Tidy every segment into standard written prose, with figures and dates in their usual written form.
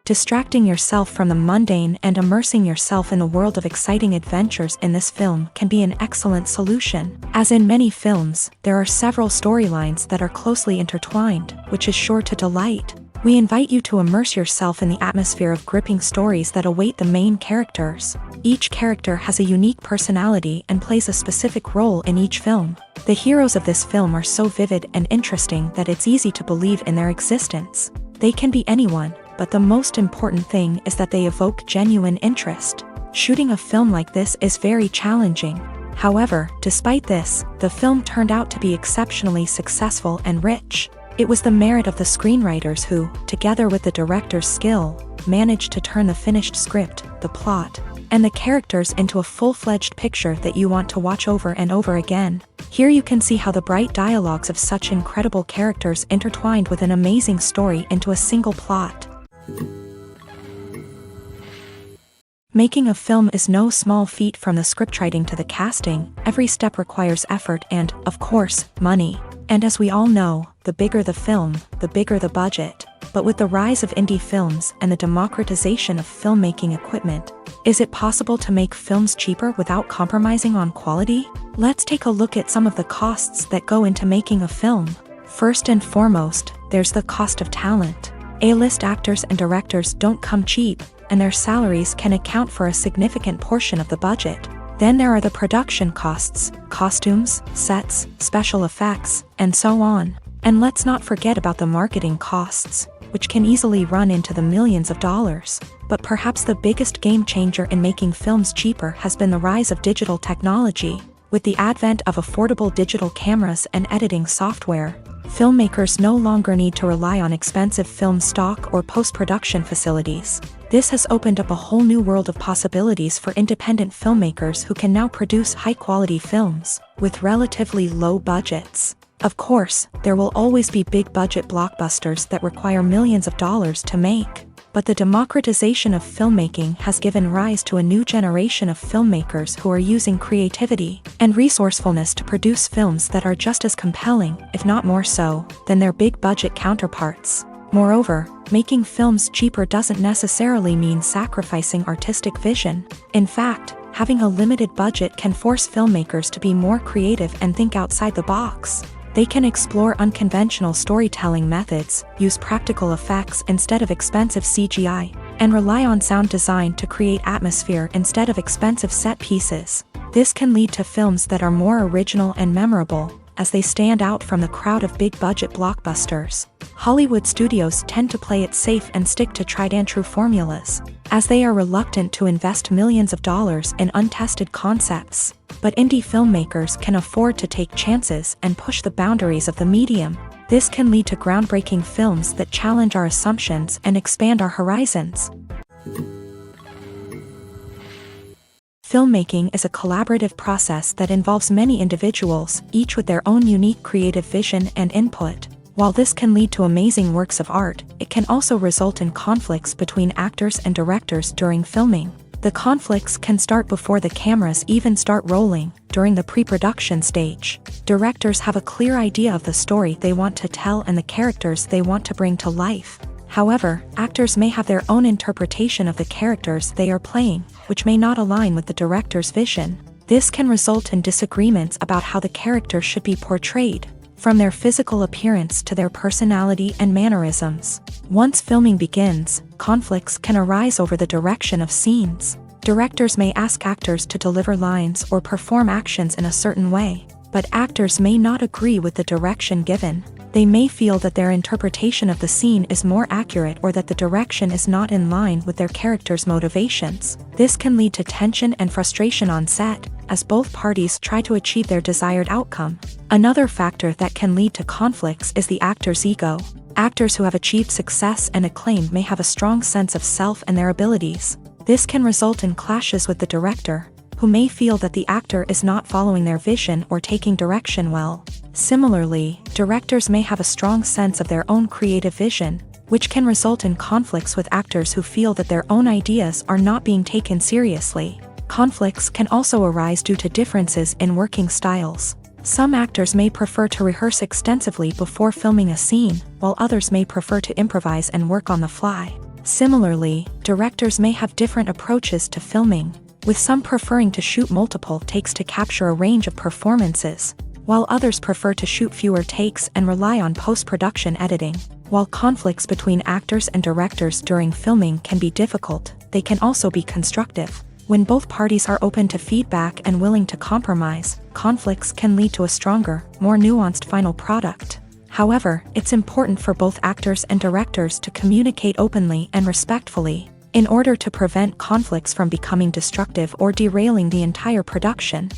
Distracting yourself from the mundane and immersing yourself in the world of exciting adventures in this film can be an excellent solution. As in many films, there are several storylines that are closely intertwined, which is sure to delight. We invite you to immerse yourself in the atmosphere of gripping stories that await the main characters. Each character has a unique personality and plays a specific role in each film. The heroes of this film are so vivid and interesting that it's easy to believe in their existence. They can be anyone, but the most important thing is that they evoke genuine interest. Shooting a film like this is very challenging. However, despite this, the film turned out to be exceptionally successful and rich. It was the merit of the screenwriters who, together with the director's skill, managed to turn the finished script, the plot, and the characters into a full-fledged picture that you want to watch over and over again. Here you can see how the bright dialogues of such incredible characters intertwined with an amazing story into a single plot. Making a film is no small feat. From the scriptwriting to the casting, every step requires effort and, of course, money. And as we all know, the bigger the film, the bigger the budget. But with the rise of indie films and the democratization of filmmaking equipment, is it possible to make films cheaper without compromising on quality? Let's take a look at some of the costs that go into making a film. First and foremost, there's the cost of talent. A-list actors and directors don't come cheap, and their salaries can account for a significant portion of the budget. Then there are the production costs, costumes, sets, special effects, and so on. And let's not forget about the marketing costs, which can easily run into the millions of dollars. But perhaps the biggest game changer in making films cheaper has been the rise of digital technology. With the advent of affordable digital cameras and editing software, filmmakers no longer need to rely on expensive film stock or post-production facilities. This has opened up a whole new world of possibilities for independent filmmakers who can now produce high-quality films with relatively low budgets. Of course, there will always be big-budget blockbusters that require millions of dollars to make. But the democratization of filmmaking has given rise to a new generation of filmmakers who are using creativity and resourcefulness to produce films that are just as compelling, if not more so, than their big-budget counterparts. Moreover, making films cheaper doesn't necessarily mean sacrificing artistic vision. In fact, having a limited budget can force filmmakers to be more creative and think outside the box. They can explore unconventional storytelling methods, use practical effects instead of expensive CGI, and rely on sound design to create atmosphere instead of expensive set pieces. This can lead to films that are more original and memorable, as they stand out from the crowd of big-budget blockbusters. Hollywood studios tend to play it safe and stick to tried-and-true formulas, as they are reluctant to invest millions of dollars in untested concepts. But indie filmmakers can afford to take chances and push the boundaries of the medium. This can lead to groundbreaking films that challenge our assumptions and expand our horizons. Filmmaking is a collaborative process that involves many individuals, each with their own unique creative vision and input. While this can lead to amazing works of art, it can also result in conflicts between actors and directors during filming. The conflicts can start before the cameras even start rolling, during the pre-production stage. Directors have a clear idea of the story they want to tell and the characters they want to bring to life. However, actors may have their own interpretation of the characters they are playing, which may not align with the director's vision. This can result in disagreements about how the characters should be portrayed, from their physical appearance to their personality and mannerisms. Once filming begins, conflicts can arise over the direction of scenes. Directors may ask actors to deliver lines or perform actions in a certain way, but actors may not agree with the direction given. They may feel that their interpretation of the scene is more accurate or that the direction is not in line with their character's motivations. This can lead to tension and frustration on set, as both parties try to achieve their desired outcome. Another factor that can lead to conflicts is the actor's ego. Actors who have achieved success and acclaim may have a strong sense of self and their abilities. This can result in clashes with the director, who may feel that the actor is not following their vision or taking direction well. Similarly, directors may have a strong sense of their own creative vision, which can result in conflicts with actors who feel that their own ideas are not being taken seriously. Conflicts can also arise due to differences in working styles. Some actors may prefer to rehearse extensively before filming a scene, while others may prefer to improvise and work on the fly. Similarly, directors may have different approaches to filming, with some preferring to shoot multiple takes to capture a range of performances, while others prefer to shoot fewer takes and rely on post-production editing. While conflicts between actors and directors during filming can be difficult, they can also be constructive. When both parties are open to feedback and willing to compromise, conflicts can lead to a stronger, more nuanced final product. However, it's important for both actors and directors to communicate openly and respectfully, in order to prevent conflicts from becoming destructive or derailing the entire production.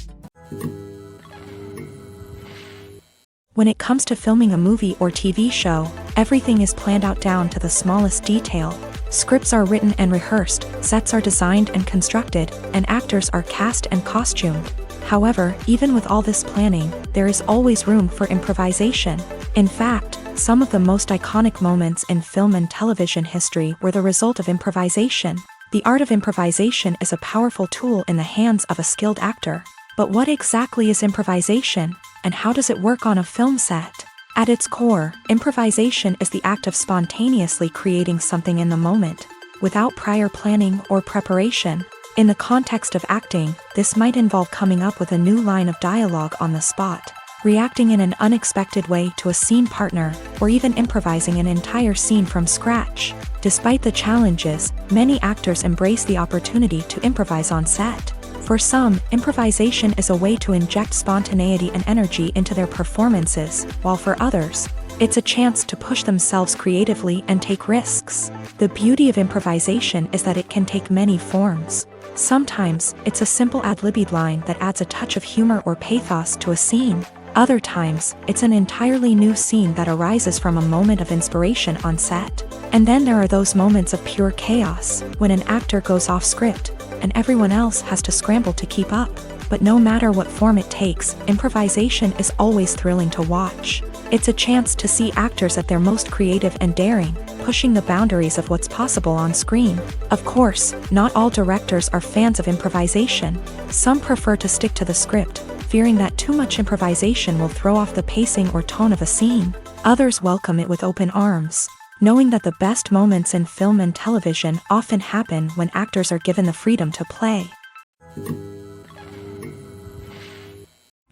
When it comes to filming a movie or TV show, everything is planned out down to the smallest detail. Scripts are written and rehearsed, sets are designed and constructed, and actors are cast and costumed. However, even with all this planning, there is always room for improvisation. In fact, some of the most iconic moments in film and television history were the result of improvisation. The art of improvisation is a powerful tool in the hands of a skilled actor. But what exactly is improvisation, and how does it work on a film set? At its core, improvisation is the act of spontaneously creating something in the moment, without prior planning or preparation. In the context of acting, this might involve coming up with a new line of dialogue on the spot, reacting in an unexpected way to a scene partner, or even improvising an entire scene from scratch. Despite the challenges, many actors embrace the opportunity to improvise on set. For some, improvisation is a way to inject spontaneity and energy into their performances, while for others, it's a chance to push themselves creatively and take risks. The beauty of improvisation is that it can take many forms. Sometimes, it's a simple ad-libbed line that adds a touch of humor or pathos to a scene. Other times, it's an entirely new scene that arises from a moment of inspiration on set. And then there are those moments of pure chaos, when an actor goes off script, and everyone else has to scramble to keep up. But no matter what form it takes, improvisation is always thrilling to watch. It's a chance to see actors at their most creative and daring, pushing the boundaries of what's possible on screen. Of course, not all directors are fans of improvisation. Some prefer to stick to the script, fearing that too much improvisation will throw off the pacing or tone of a scene. Others welcome it with open arms, knowing that the best moments in film and television often happen when actors are given the freedom to play.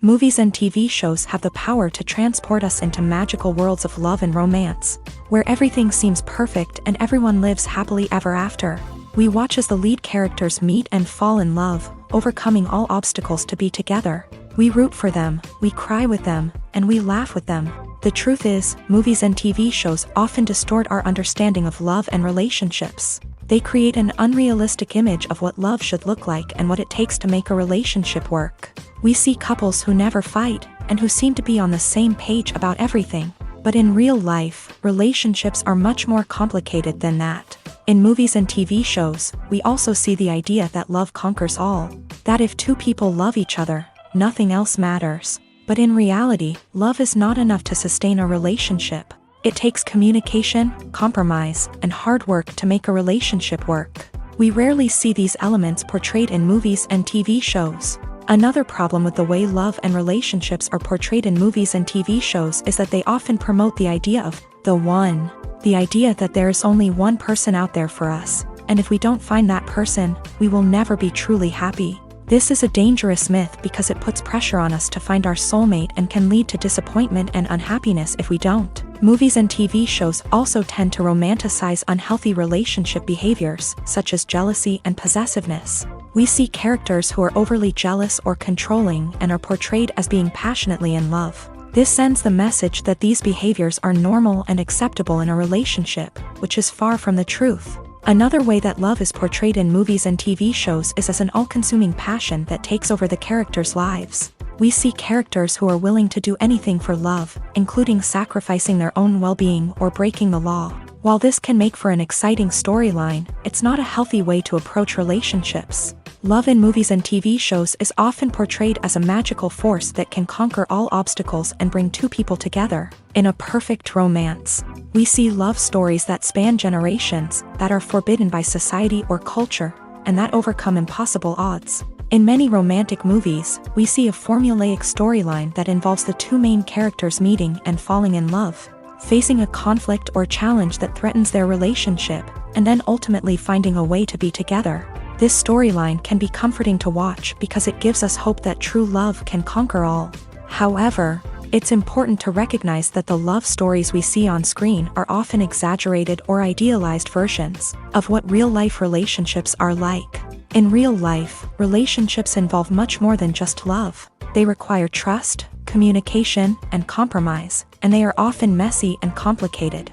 Movies and TV shows have the power to transport us into magical worlds of love and romance, where everything seems perfect and everyone lives happily ever after. We watch as the lead characters meet and fall in love, overcoming all obstacles to be together. We root for them, we cry with them, and we laugh with them. The truth is, movies and TV shows often distort our understanding of love and relationships. They create an unrealistic image of what love should look like and what it takes to make a relationship work. We see couples who never fight, and who seem to be on the same page about everything. But in real life, relationships are much more complicated than that. In movies and TV shows, we also see the idea that love conquers all. That if two people love each other, nothing else matters. But in reality, love is not enough to sustain a relationship. It takes communication, compromise, and hard work to make a relationship work. We rarely see these elements portrayed in movies and TV shows. Another problem with the way love and relationships are portrayed in movies and TV shows is that they often promote the idea of the one. The idea that there is only one person out there for us, and if we don't find that person, we will never be truly happy. This is a dangerous myth because it puts pressure on us to find our soulmate and can lead to disappointment and unhappiness if we don't. Movies and TV shows also tend to romanticize unhealthy relationship behaviors, such as jealousy and possessiveness. We see characters who are overly jealous or controlling and are portrayed as being passionately in love. This sends the message that these behaviors are normal and acceptable in a relationship, which is far from the truth. Another way that love is portrayed in movies and TV shows is as an all-consuming passion that takes over the characters' lives. We see characters who are willing to do anything for love, including sacrificing their own well-being or breaking the law. While this can make for an exciting storyline, it's not a healthy way to approach relationships. Love in movies and TV shows is often portrayed as a magical force that can conquer all obstacles and bring two people together. In a perfect romance, we see love stories that span generations, that are forbidden by society or culture, and that overcome impossible odds. In many romantic movies, we see a formulaic storyline that involves the two main characters meeting and falling in love, facing a conflict or challenge that threatens their relationship, and then ultimately finding a way to be together. This storyline can be comforting to watch because it gives us hope that true love can conquer all. However, it's important to recognize that the love stories we see on screen are often exaggerated or idealized versions of what real-life relationships are like. In real life, relationships involve much more than just love. They require trust, communication, and compromise, and they are often messy and complicated.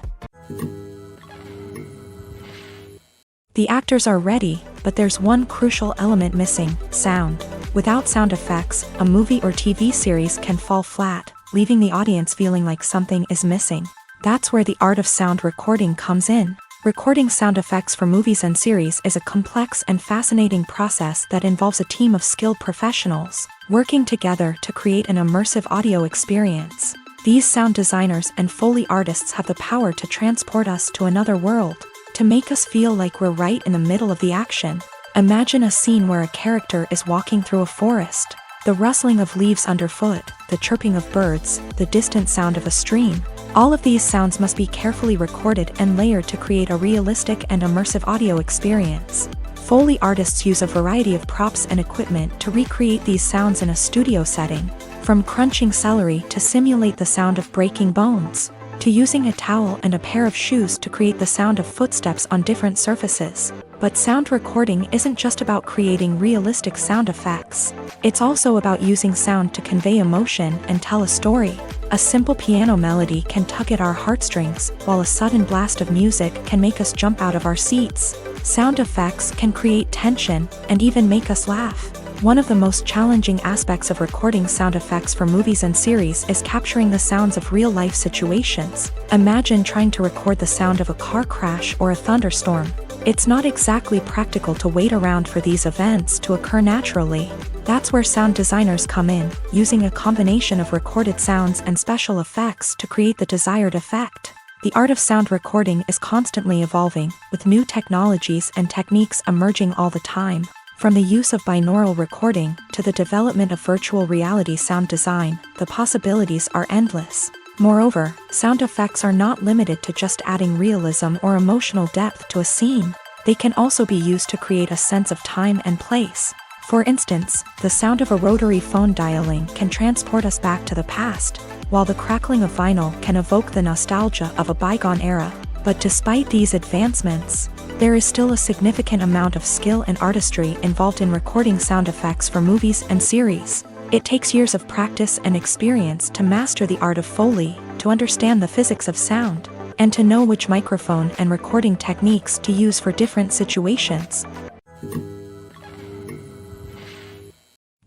The actors are ready, but there's one crucial element missing: sound. Without sound effects, a movie or TV series can fall flat, leaving the audience feeling like something is missing. That's where the art of sound recording comes in. Recording sound effects for movies and series is a complex and fascinating process that involves a team of skilled professionals working together to create an immersive audio experience. These sound designers and Foley artists have the power to transport us to another world, to make us feel like we're right in the middle of the action. Imagine a scene where a character is walking through a forest. The rustling of leaves underfoot, the chirping of birds, the distant sound of a stream. All of these sounds must be carefully recorded and layered to create a realistic and immersive audio experience. Foley artists use a variety of props and equipment to recreate these sounds in a studio setting, from crunching celery to simulate the sound of breaking bones, to using a towel and a pair of shoes to create the sound of footsteps on different surfaces. But sound recording isn't just about creating realistic sound effects. It's also about using sound to convey emotion and tell a story. A simple piano melody can tug at our heartstrings, while a sudden blast of music can make us jump out of our seats. Sound effects can create tension and even make us laugh. One of the most challenging aspects of recording sound effects for movies and series is capturing the sounds of real-life situations. Imagine trying to record the sound of a car crash or a thunderstorm. It's not exactly practical to wait around for these events to occur naturally. That's where sound designers come in, using a combination of recorded sounds and special effects to create the desired effect. The art of sound recording is constantly evolving, with new technologies and techniques emerging all the time. From the use of binaural recording to the development of virtual reality sound design, the possibilities are endless. Moreover, sound effects are not limited to just adding realism or emotional depth to a scene. They can also be used to create a sense of time and place. For instance, the sound of a rotary phone dialing can transport us back to the past, while the crackling of vinyl can evoke the nostalgia of a bygone era. But despite these advancements, there is still a significant amount of skill and artistry involved in recording sound effects for movies and series. It takes years of practice and experience to master the art of Foley, to understand the physics of sound, and to know which microphone and recording techniques to use for different situations.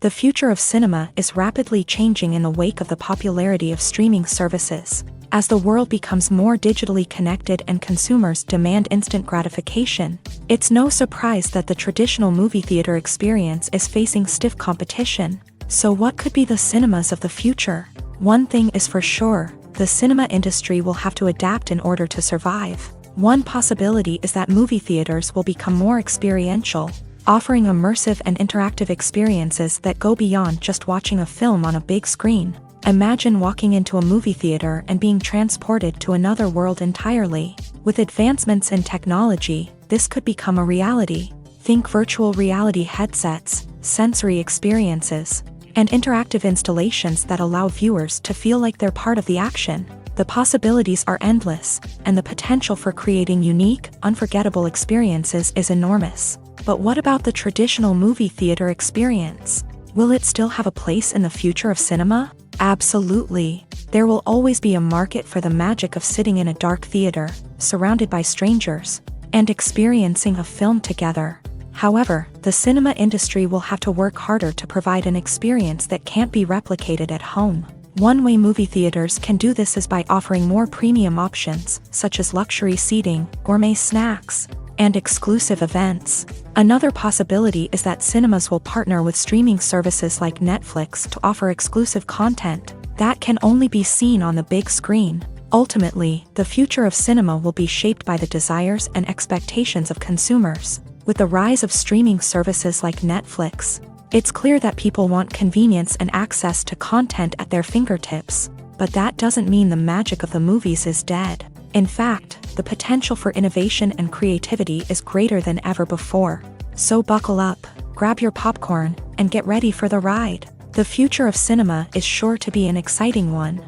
The future of cinema is rapidly changing in the wake of the popularity of streaming services. As the world becomes more digitally connected and consumers demand instant gratification, it's no surprise that the traditional movie theater experience is facing stiff competition. So what could be the cinemas of the future? One thing is for sure, the cinema industry will have to adapt in order to survive. One possibility is that movie theaters will become more experiential, offering immersive and interactive experiences that go beyond just watching a film on a big screen. Imagine walking into a movie theater and being transported to another world entirely. With advancements in technology, this could become a reality. Think virtual reality headsets, sensory experiences, and interactive installations that allow viewers to feel like they're part of the action. The possibilities are endless, and the potential for creating unique, unforgettable experiences is enormous. But what about the traditional movie theater experience? Will it still have a place in the future of cinema? Absolutely. There will always be a market for the magic of sitting in a dark theater, surrounded by strangers, and experiencing a film together. However, the cinema industry will have to work harder to provide an experience that can't be replicated at home. One way movie theaters can do this is by offering more premium options, such as luxury seating, gourmet snacks, and exclusive events. Another possibility is that cinemas will partner with streaming services like Netflix to offer exclusive content that can only be seen on the big screen. Ultimately, the future of cinema will be shaped by the desires and expectations of consumers. With the rise of streaming services like Netflix, it's clear that people want convenience and access to content at their fingertips. But that doesn't mean the magic of the movies is dead. In fact, the potential for innovation and creativity is greater than ever before. So buckle up, grab your popcorn, and get ready for the ride. The future of cinema is sure to be an exciting one.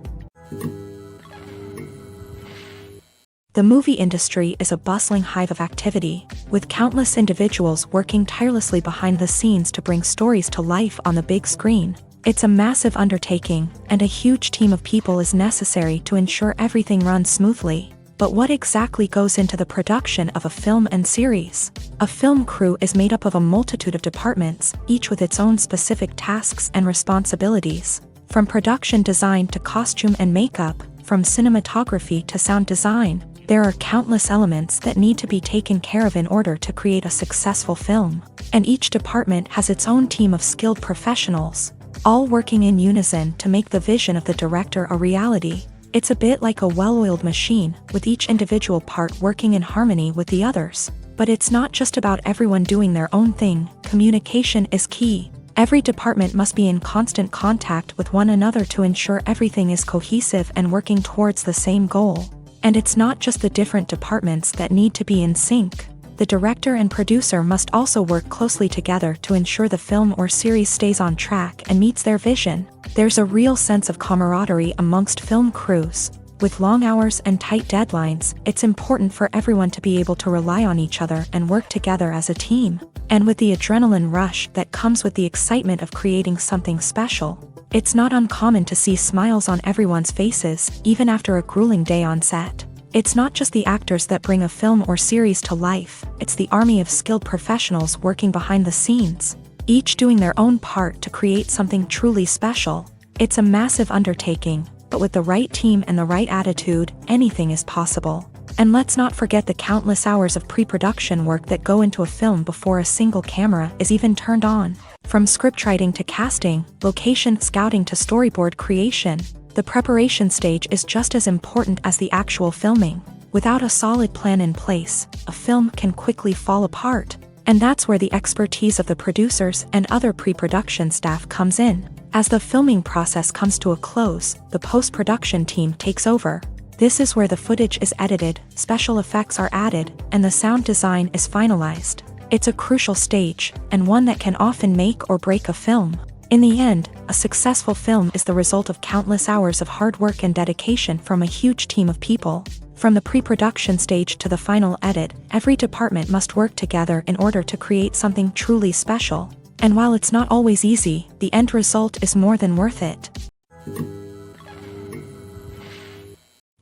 The movie industry is a bustling hive of activity, with countless individuals working tirelessly behind the scenes to bring stories to life on the big screen. It's a massive undertaking, and a huge team of people is necessary to ensure everything runs smoothly. But what exactly goes into the production of a film and series? A film crew is made up of a multitude of departments, each with its own specific tasks and responsibilities. From production design to costume and makeup, from cinematography to sound design, there are countless elements that need to be taken care of in order to create a successful film. And each department has its own team of skilled professionals, all working in unison to make the vision of the director a reality. It's a bit like a well-oiled machine, with each individual part working in harmony with the others. But it's not just about everyone doing their own thing. Communication is key. Every department must be in constant contact with one another to ensure everything is cohesive and working towards the same goal. And it's not just the different departments that need to be in sync. The director and producer must also work closely together to ensure the film or series stays on track and meets their vision. There's a real sense of camaraderie amongst film crews. With long hours and tight deadlines, it's important for everyone to be able to rely on each other and work together as a team. And with the adrenaline rush that comes with the excitement of creating something special, it's not uncommon to see smiles on everyone's faces, even after a grueling day on set. It's not just the actors that bring a film or series to life, it's the army of skilled professionals working behind the scenes, each doing their own part to create something truly special. It's a massive undertaking, but with the right team and the right attitude, anything is possible. And let's not forget the countless hours of pre-production work that go into a film before a single camera is even turned on. From scriptwriting to casting, location scouting to storyboard creation, the preparation stage is just as important as the actual filming. Without a solid plan in place, a film can quickly fall apart. And that's where the expertise of the producers and other pre-production staff comes in. As the filming process comes to a close, the post-production team takes over. This is where the footage is edited, special effects are added, and the sound design is finalized. It's a crucial stage, and one that can often make or break a film. In the end, a successful film is the result of countless hours of hard work and dedication from a huge team of people. From the pre-production stage to the final edit, every department must work together in order to create something truly special. And while it's not always easy, the end result is more than worth it.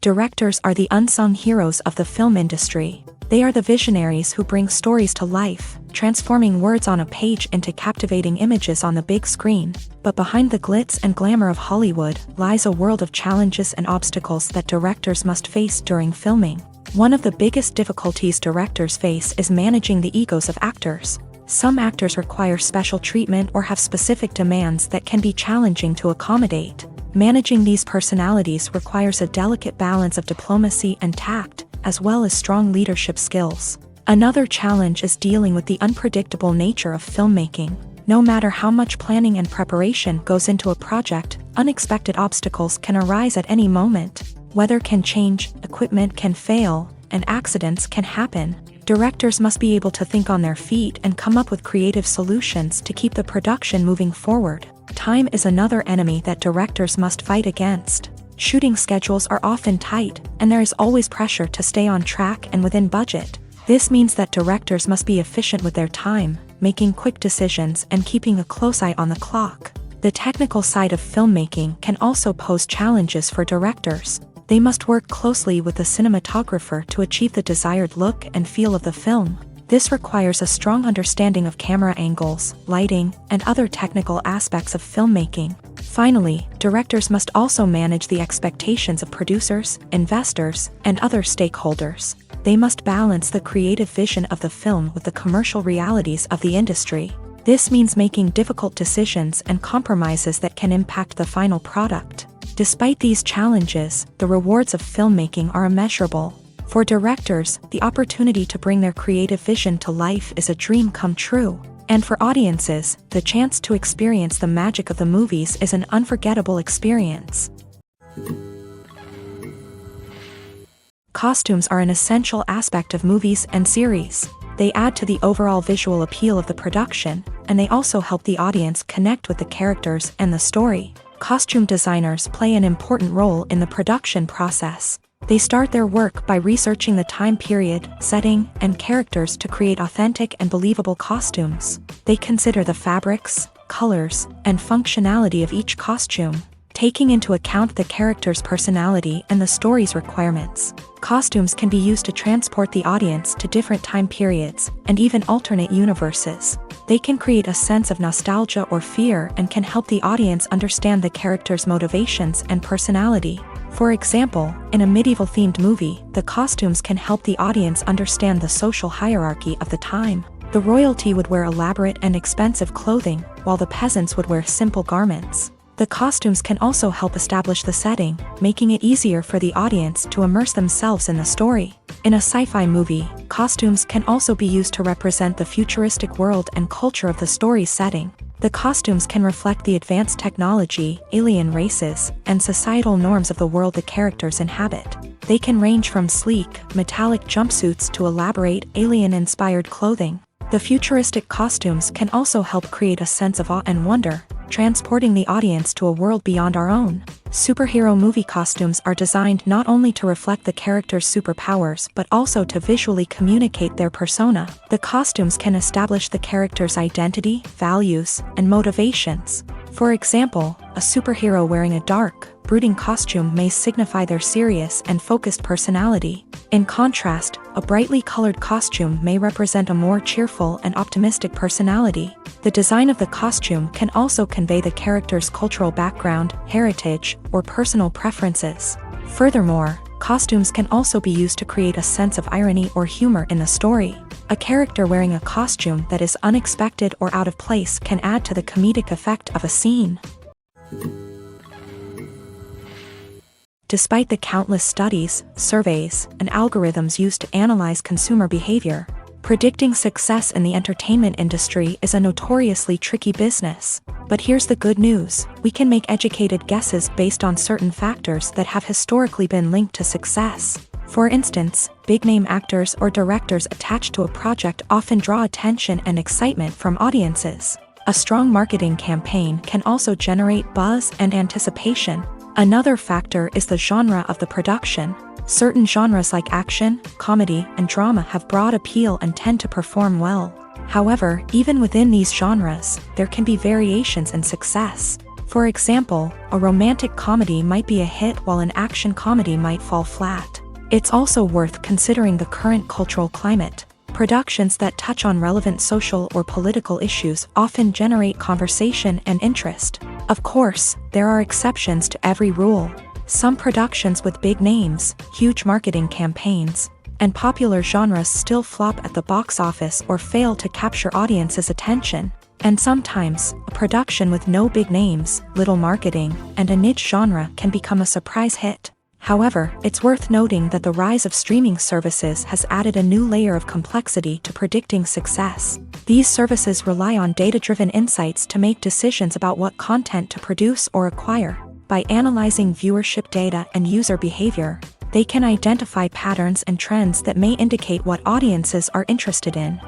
Directors are the unsung heroes of the film industry. They are the visionaries who bring stories to life, transforming words on a page into captivating images on the big screen. But behind the glitz and glamour of Hollywood lies a world of challenges and obstacles that directors must face during filming. One of the biggest difficulties directors face is managing the egos of actors. Some actors require special treatment or have specific demands that can be challenging to accommodate. Managing these personalities requires a delicate balance of diplomacy and tact, as well as strong leadership skills. Another challenge is dealing with the unpredictable nature of filmmaking. No matter how much planning and preparation goes into a project, unexpected obstacles can arise at any moment. Weather can change, equipment can fail, and accidents can happen. Directors must be able to think on their feet and come up with creative solutions to keep the production moving forward. Time is another enemy that directors must fight against. Shooting schedules are often tight, and there is always pressure to stay on track and within budget. This means that directors must be efficient with their time, making quick decisions and keeping a close eye on the clock. The technical side of filmmaking can also pose challenges for directors. They must work closely with the cinematographer to achieve the desired look and feel of the film. This requires a strong understanding of camera angles, lighting, and other technical aspects of filmmaking. Finally, directors must also manage the expectations of producers, investors, and other stakeholders. They must balance the creative vision of the film with the commercial realities of the industry. This means making difficult decisions and compromises that can impact the final product. Despite these challenges, the rewards of filmmaking are immeasurable. For directors, the opportunity to bring their creative vision to life is a dream come true. And for audiences, the chance to experience the magic of the movies is an unforgettable experience. Costumes are an essential aspect of movies and series. They add to the overall visual appeal of the production, and they also help the audience connect with the characters and the story. Costume designers play an important role in the production process. They start their work by researching the time period, setting, and characters to create authentic and believable costumes. They consider the fabrics, colors, and functionality of each costume, taking into account the character's personality and the story's requirements. Costumes can be used to transport the audience to different time periods and even alternate universes. They can create a sense of nostalgia or fear and can help the audience understand the character's motivations and personality. For example, in a medieval-themed movie, the costumes can help the audience understand the social hierarchy of the time. The royalty would wear elaborate and expensive clothing, while the peasants would wear simple garments. The costumes can also help establish the setting, making it easier for the audience to immerse themselves in the story. In a sci-fi movie, costumes can also be used to represent the futuristic world and culture of the story's setting. The costumes can reflect the advanced technology, alien races, and societal norms of the world the characters inhabit. They can range from sleek, metallic jumpsuits to elaborate, alien-inspired clothing. The futuristic costumes can also help create a sense of awe and wonder, transporting the audience to a world beyond our own. Superhero movie costumes are designed not only to reflect the character's superpowers but also to visually communicate their persona. The costumes can establish the character's identity, values, and motivations. For example, a superhero wearing a dark, brooding costume may signify their serious and focused personality. In contrast, a brightly colored costume may represent a more cheerful and optimistic personality. The design of the costume can also convey the character's cultural background, heritage, or personal preferences. Furthermore, costumes can also be used to create a sense of irony or humor in the story. A character wearing a costume that is unexpected or out of place can add to the comedic effect of a scene. Despite the countless studies, surveys, and algorithms used to analyze consumer behavior, predicting success in the entertainment industry is a notoriously tricky business. But here's the good news: we can make educated guesses based on certain factors that have historically been linked to success. For instance, big-name actors or directors attached to a project often draw attention and excitement from audiences. A strong marketing campaign can also generate buzz and anticipation. Another factor is the genre of the production. Certain genres like action, comedy, and drama have broad appeal and tend to perform well. However, even within these genres, there can be variations in success. For example, a romantic comedy might be a hit while an action comedy might fall flat. It's also worth considering the current cultural climate. Productions that touch on relevant social or political issues often generate conversation and interest. Of course, there are exceptions to every rule. Some productions with big names, huge marketing campaigns, and popular genres still flop at the box office or fail to capture audiences' attention. And sometimes, a production with no big names, little marketing, and a niche genre can become a surprise hit. However, it's worth noting that the rise of streaming services has added a new layer of complexity to predicting success. These services rely on data-driven insights to make decisions about what content to produce or acquire. By analyzing viewership data and user behavior, they can identify patterns and trends that may indicate what audiences are interested in.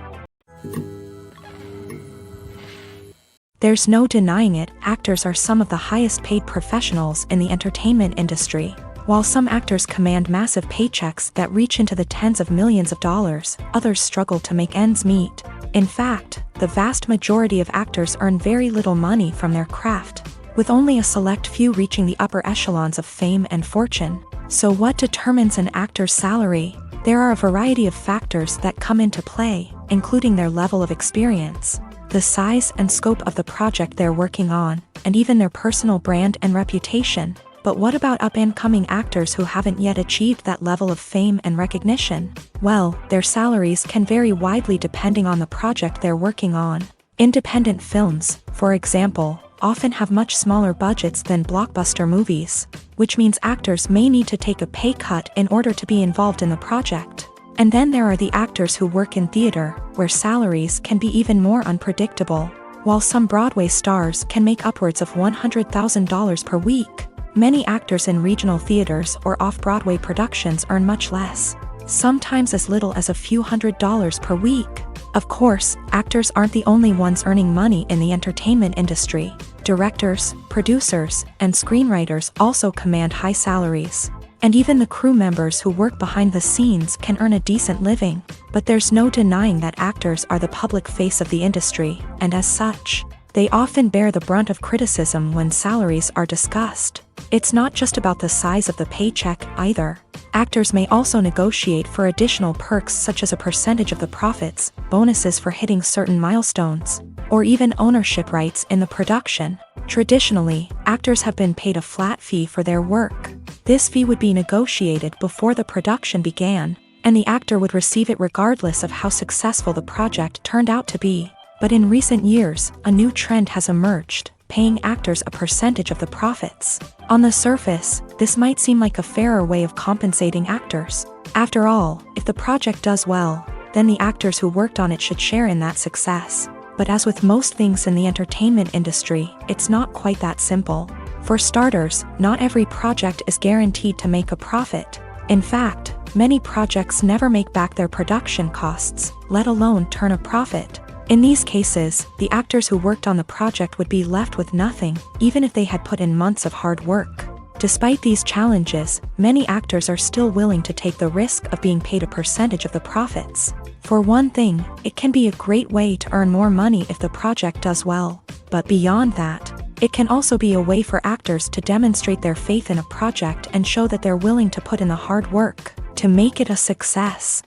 There's no denying it, actors are some of the highest-paid professionals in the entertainment industry. While some actors command massive paychecks that reach into the tens of millions of dollars, others struggle to make ends meet. In fact, the vast majority of actors earn very little money from their craft, with only a select few reaching the upper echelons of fame and fortune. So what determines an actor's salary? There are a variety of factors that come into play, including their level of experience, the size and scope of the project they're working on, and even their personal brand and reputation. But what about up-and-coming actors who haven't yet achieved that level of fame and recognition? Well, their salaries can vary widely depending on the project they're working on. Independent films, for example, often have much smaller budgets than blockbuster movies, which means actors may need to take a pay cut in order to be involved in the project. And then there are the actors who work in theater, where salaries can be even more unpredictable. While some Broadway stars can make upwards of $100,000 per week, Many actors in regional theaters or off-Broadway productions earn much less, sometimes as little as a few $100s per week. Of course, actors aren't the only ones earning money in the entertainment industry. Directors, producers, and screenwriters also command high salaries. And even the crew members who work behind the scenes can earn a decent living. But there's no denying that actors are the public face of the industry, and as such, they often bear the brunt of criticism when salaries are discussed. It's not just about the size of the paycheck, either. Actors may also negotiate for additional perks such as a percentage of the profits, bonuses for hitting certain milestones, or even ownership rights in the production. Traditionally, actors have been paid a flat fee for their work. This fee would be negotiated before the production began, and the actor would receive it regardless of how successful the project turned out to be. But in recent years, a new trend has emerged, paying actors a percentage of the profits. On the surface, this might seem like a fairer way of compensating actors. After all, if the project does well, then the actors who worked on it should share in that success. But as with most things in the entertainment industry, it's not quite that simple. For starters, not every project is guaranteed to make a profit. In fact, many projects never make back their production costs, let alone turn a profit. In these cases, the actors who worked on the project would be left with nothing, even if they had put in months of hard work. Despite these challenges, many actors are still willing to take the risk of being paid a percentage of the profits. For one thing, it can be a great way to earn more money if the project does well. But beyond that, it can also be a way for actors to demonstrate their faith in a project and show that they're willing to put in the hard work to make it a success.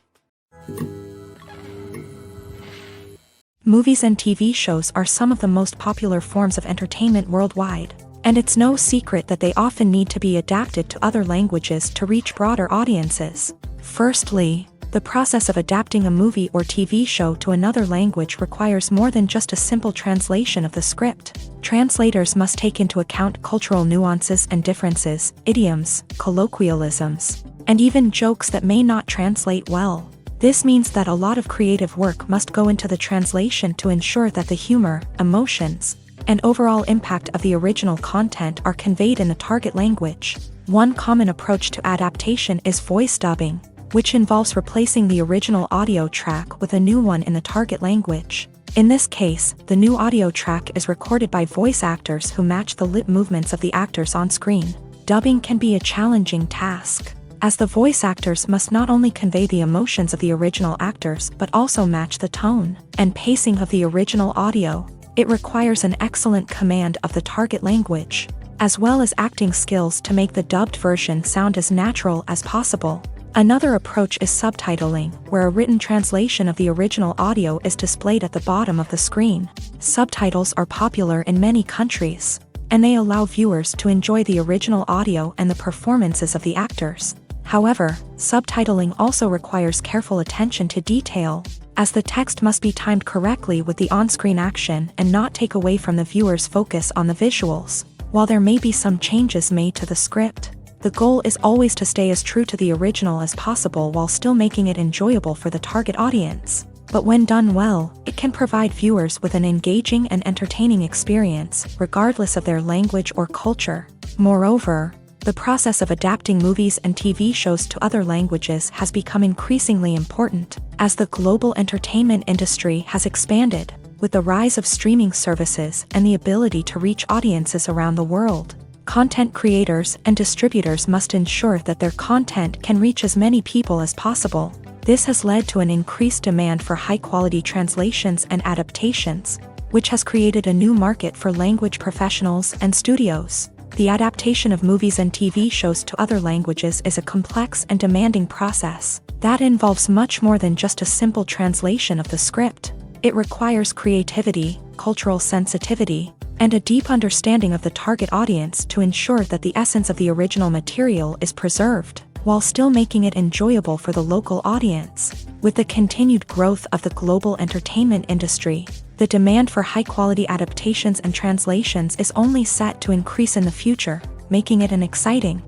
Movies and TV shows are some of the most popular forms of entertainment worldwide, and it's no secret that they often need to be adapted to other languages to reach broader audiences. Firstly, the process of adapting a movie or TV show to another language requires more than just a simple translation of the script. Translators must take into account cultural nuances and differences, idioms, colloquialisms, and even jokes that may not translate well. This means that a lot of creative work must go into the translation to ensure that the humor, emotions, and overall impact of the original content are conveyed in the target language. One common approach to adaptation is voice dubbing, which involves replacing the original audio track with a new one in the target language. In this case, the new audio track is recorded by voice actors who match the lip movements of the actors on screen. Dubbing can be a challenging task, as the voice actors must not only convey the emotions of the original actors but also match the tone and pacing of the original audio. It requires an excellent command of the target language, as well as acting skills to make the dubbed version sound as natural as possible. Another approach is subtitling, where a written translation of the original audio is displayed at the bottom of the screen. Subtitles are popular in many countries, and they allow viewers to enjoy the original audio and the performances of the actors. However, subtitling also requires careful attention to detail, as the text must be timed correctly with the on-screen action and not take away from the viewer's focus on the visuals. While there may be some changes made to the script, the goal is always to stay as true to the original as possible while still making it enjoyable for the target audience. But when done well, it can provide viewers with an engaging and entertaining experience, regardless of their language or culture. Moreover, the process of adapting movies and TV shows to other languages has become increasingly important, as the global entertainment industry has expanded, with the rise of streaming services and the ability to reach audiences around the world. Content creators and distributors must ensure that their content can reach as many people as possible. This has led to an increased demand for high-quality translations and adaptations, which has created a new market for language professionals and studios. The adaptation of movies and TV shows to other languages is a complex and demanding process that involves much more than just a simple translation of the script. It requires creativity, cultural sensitivity, and a deep understanding of the target audience to ensure that the essence of the original material is preserved, while still making it enjoyable for the local audience. With the continued growth of the global entertainment industry, the demand for high-quality adaptations and translations is only set to increase in the future, making it an exciting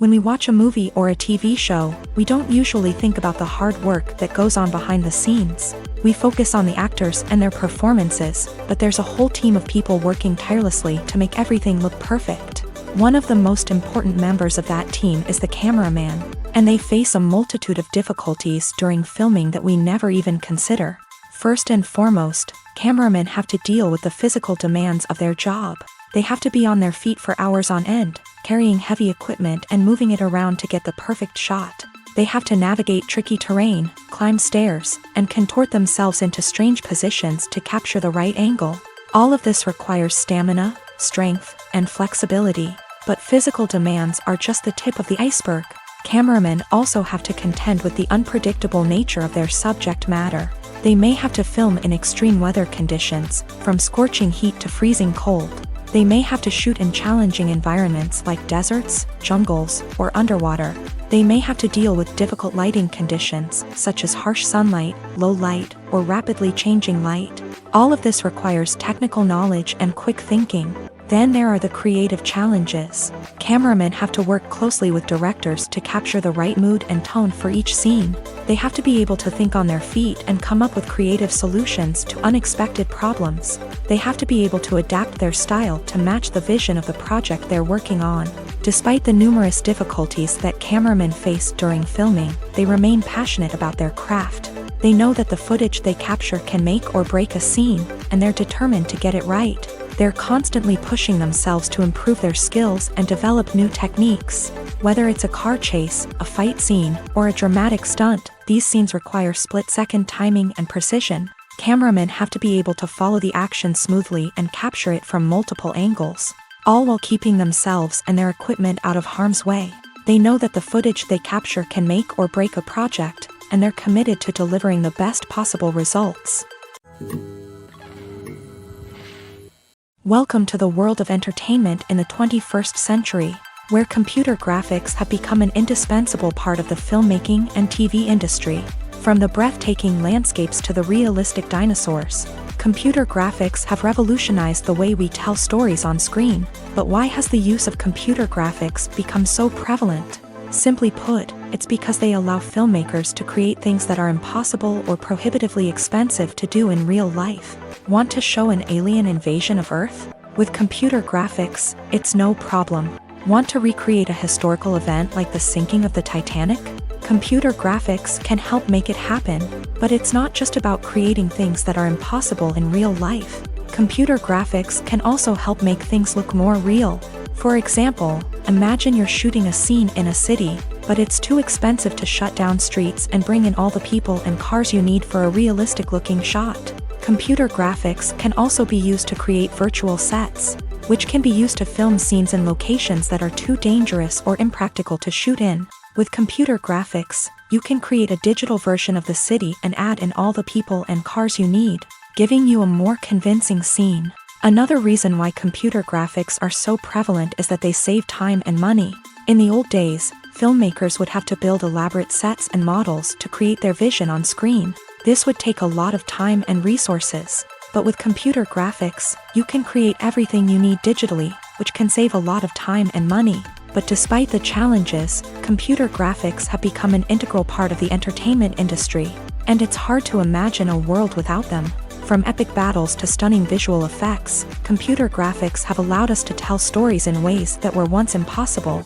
When we watch a movie or a TV show, we don't usually think about the hard work that goes on behind the scenes. We focus on the actors and their performances, but there's a whole team of people working tirelessly to make everything look perfect. One of the most important members of that team is the cameraman, and they face a multitude of difficulties during filming that we never even consider. First and foremost, cameramen have to deal with the physical demands of their job. They have to be on their feet for hours on end, carrying heavy equipment and moving it around to get the perfect shot. They have to navigate tricky terrain, climb stairs, and contort themselves into strange positions to capture the right angle. All of this requires stamina, strength, and flexibility. But physical demands are just the tip of the iceberg. Cameramen also have to contend with the unpredictable nature of their subject matter. They may have to film in extreme weather conditions, from scorching heat to freezing cold. They may have to shoot in challenging environments like deserts, jungles, or underwater. They may have to deal with difficult lighting conditions, such as harsh sunlight, low light, or rapidly changing light. All of this requires technical knowledge and quick thinking. Then there are the creative challenges. Cameramen have to work closely with directors to capture the right mood and tone for each scene. They have to be able to think on their feet and come up with creative solutions to unexpected problems. They have to be able to adapt their style to match the vision of the project they're working on. Despite the numerous difficulties that cameramen face during filming, they remain passionate about their craft. They know that the footage they capture can make or break a scene, and they're determined to get it right. They're constantly pushing themselves to improve their skills and develop new techniques. Whether it's a car chase, a fight scene, or a dramatic stunt, these scenes require split-second timing and precision. Cameramen have to be able to follow the action smoothly and capture it from multiple angles, all while keeping themselves and their equipment out of harm's way. They know that the footage they capture can make or break a project, and they're committed to delivering the best possible results. Welcome to the world of entertainment in the 21st century, where computer graphics have become an indispensable part of the filmmaking and TV industry. From the breathtaking landscapes to the realistic dinosaurs, computer graphics have revolutionized the way we tell stories on screen. But why has the use of computer graphics become so prevalent? Simply put, it's because they allow filmmakers to create things that are impossible or prohibitively expensive to do in real life. Want to show an alien invasion of Earth? With computer graphics, it's no problem. Want to recreate a historical event like the sinking of the Titanic? Computer graphics can help make it happen, but it's not just about creating things that are impossible in real life. Computer graphics can also help make things look more real. For example, imagine you're shooting a scene in a city, but it's too expensive to shut down streets and bring in all the people and cars you need for a realistic-looking shot. Computer graphics can also be used to create virtual sets, which can be used to film scenes in locations that are too dangerous or impractical to shoot in. With computer graphics, you can create a digital version of the city and add in all the people and cars you need, giving you a more convincing scene. Another reason why computer graphics are so prevalent is that they save time and money. In the old days, filmmakers would have to build elaborate sets and models to create their vision on screen. This would take a lot of time and resources. But with computer graphics, you can create everything you need digitally, which can save a lot of time and money. But despite the challenges, computer graphics have become an integral part of the entertainment industry, and it's hard to imagine a world without them. From epic battles to stunning visual effects, computer graphics have allowed us to tell stories in ways that were once impossible.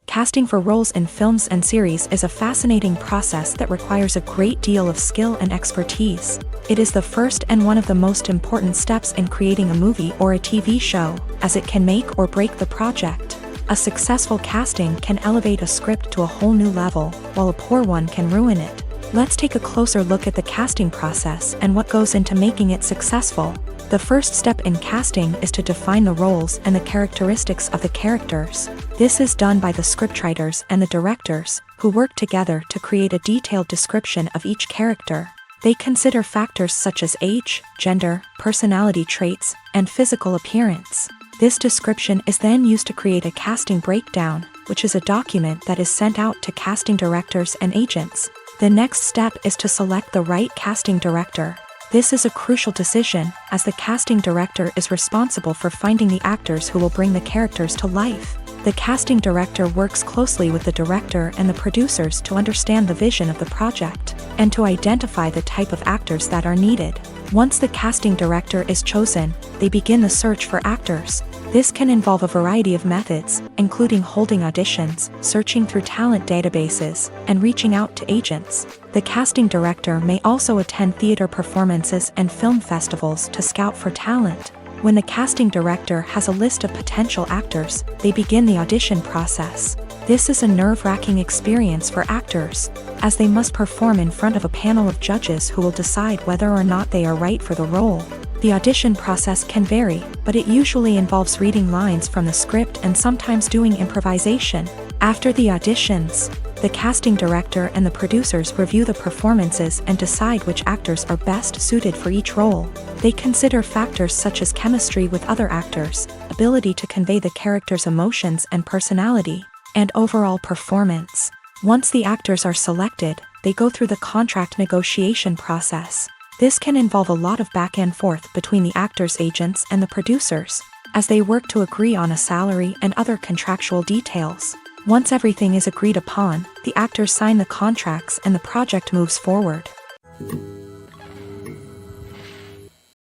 Casting for roles in films and series is a fascinating process that requires a great deal of skill and expertise. It is the first and one of the most important steps in creating a movie or a TV show, as it can make or break the project. A successful casting can elevate a script to a whole new level, while a poor one can ruin it. Let's take a closer look at the casting process and what goes into making it successful. The first step in casting is to define the roles and the characteristics of the characters. This is done by the scriptwriters and the directors, who work together to create a detailed description of each character. They consider factors such as age, gender, personality traits, and physical appearance. This description is then used to create a casting breakdown, which is a document that is sent out to casting directors and agents. The next step is to select the right casting director. This is a crucial decision, as the casting director is responsible for finding the actors who will bring the characters to life. The casting director works closely with the director and the producers to understand the vision of the project, and to identify the type of actors that are needed. Once the casting director is chosen, they begin the search for actors. This can involve a variety of methods, including holding auditions, searching through talent databases, and reaching out to agents. The casting director may also attend theater performances and film festivals to scout for talent. When the casting director has a list of potential actors, they begin the audition process. This is a nerve-wracking experience for actors, as they must perform in front of a panel of judges who will decide whether or not they are right for the role. The audition process can vary, but it usually involves reading lines from the script and sometimes doing improvisation. After the auditions, the casting director and the producers review the performances and decide which actors are best suited for each role. They consider factors such as chemistry with other actors, ability to convey the character's emotions and personality, and overall performance. Once the actors are selected, they go through the contract negotiation process. This can involve a lot of back and forth between the actors' agents and the producers, as they work to agree on a salary and other contractual details. Once everything is agreed upon, the actors sign the contracts and the project moves forward.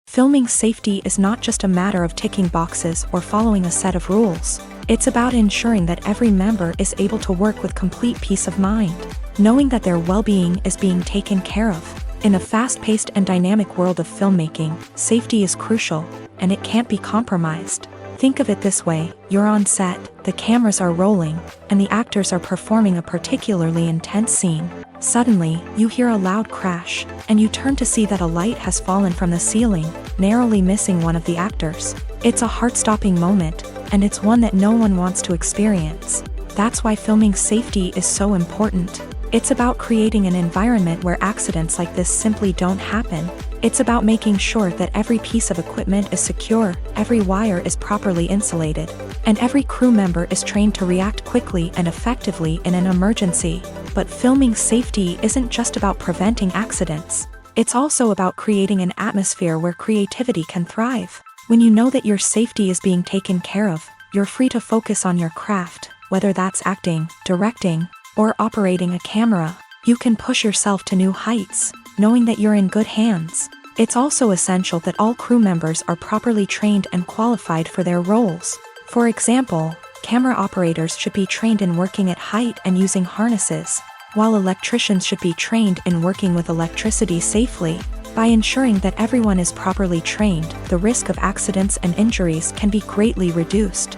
Filming safety is not just a matter of ticking boxes or following a set of rules. It's about ensuring that every member is able to work with complete peace of mind, knowing that their well-being is being taken care of. In a fast-paced and dynamic world of filmmaking, safety is crucial, and it can't be compromised. Think of it this way: you're on set, the cameras are rolling, and the actors are performing a particularly intense scene. Suddenly, you hear a loud crash, and you turn to see that a light has fallen from the ceiling, narrowly missing one of the actors. It's a heart-stopping moment, and it's one that no one wants to experience. That's why filming safety is so important. It's about creating an environment where accidents like this simply don't happen. It's about making sure that every piece of equipment is secure, every wire is properly insulated, and every crew member is trained to react quickly and effectively in an emergency. But filming safety isn't just about preventing accidents. It's also about creating an atmosphere where creativity can thrive. When you know that your safety is being taken care of, you're free to focus on your craft, whether that's acting, directing, or operating a camera. You can push yourself to new heights, knowing that you're in good hands. It's also essential that all crew members are properly trained and qualified for their roles. For example, camera operators should be trained in working at height and using harnesses, while electricians should be trained in working with electricity safely. By ensuring that everyone is properly trained, the risk of accidents and injuries can be greatly reduced.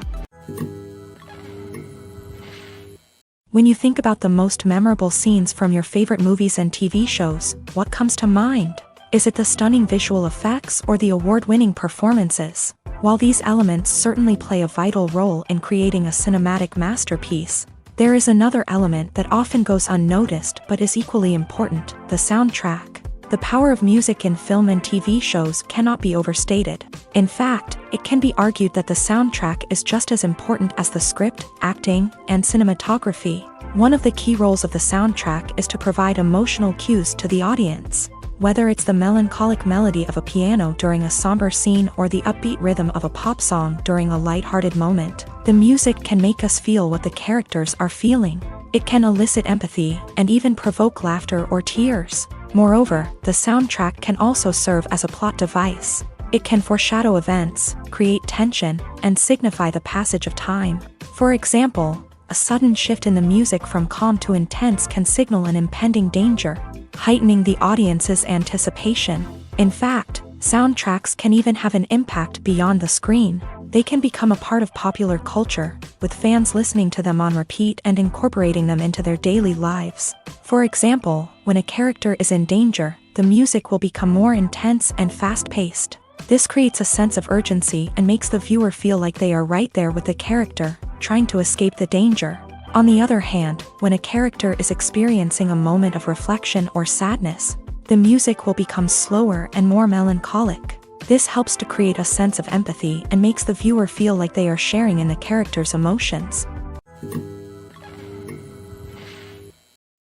When you think about the most memorable scenes from your favorite movies and TV shows, what comes to mind? Is it the stunning visual effects or the award-winning performances? While these elements certainly play a vital role in creating a cinematic masterpiece, there is another element that often goes unnoticed but is equally important: the soundtrack. The power of music in film and TV shows cannot be overstated. In fact, it can be argued that the soundtrack is just as important as the script, acting, and cinematography. One of the key roles of the soundtrack is to provide emotional cues to the audience. Whether it's the melancholic melody of a piano during a somber scene or the upbeat rhythm of a pop song during a lighthearted moment, the music can make us feel what the characters are feeling. It can elicit empathy and even provoke laughter or tears. Moreover, the soundtrack can also serve as a plot device. It can foreshadow events, create tension, and signify the passage of time. For example, a sudden shift in the music from calm to intense can signal an impending danger, heightening the audience's anticipation. In fact, soundtracks can even have an impact beyond the screen. They can become a part of popular culture, with fans listening to them on repeat and incorporating them into their daily lives. For example, when a character is in danger, the music will become more intense and fast-paced. This creates a sense of urgency and makes the viewer feel like they are right there with the character, trying to escape the danger. On the other hand, when a character is experiencing a moment of reflection or sadness, the music will become slower and more melancholic. This helps to create a sense of empathy and makes the viewer feel like they are sharing in the character's emotions.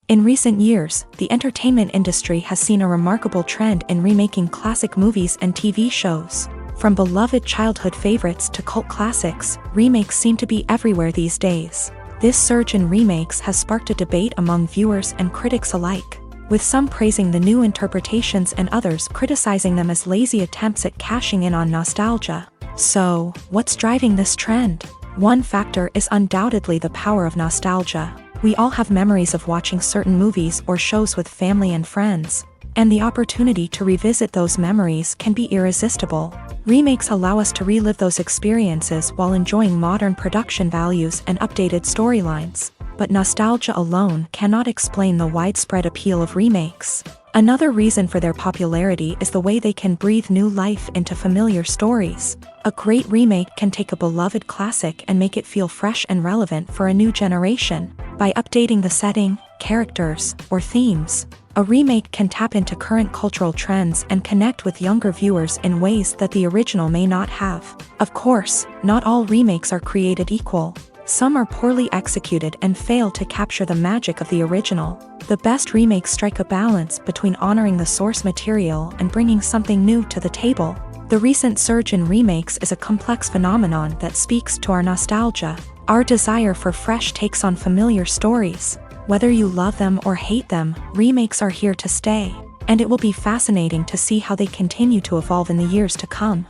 In recent years, the entertainment industry has seen a remarkable trend in remaking classic movies and TV shows. From beloved childhood favorites to cult classics, remakes seem to be everywhere these days. This surge in remakes has sparked a debate among viewers and critics alike, with some praising the new interpretations and others criticizing them as lazy attempts at cashing in on nostalgia. So, what's driving this trend? One factor is undoubtedly the power of nostalgia. We all have memories of watching certain movies or shows with family and friends, and the opportunity to revisit those memories can be irresistible. Remakes allow us to relive those experiences while enjoying modern production values and updated storylines. But nostalgia alone cannot explain the widespread appeal of remakes. Another reason for their popularity is the way they can breathe new life into familiar stories. A great remake can take a beloved classic and make it feel fresh and relevant for a new generation. By updating the setting, characters, or themes, a remake can tap into current cultural trends and connect with younger viewers in ways that the original may not have. Of course, not all remakes are created equal. Some are poorly executed and fail to capture the magic of the original. The best remakes strike a balance between honoring the source material and bringing something new to the table. The recent surge in remakes is a complex phenomenon that speaks to our nostalgia, our desire for fresh takes on familiar stories. Whether you love them or hate them, remakes are here to stay, and it will be fascinating to see how they continue to evolve in the years to come.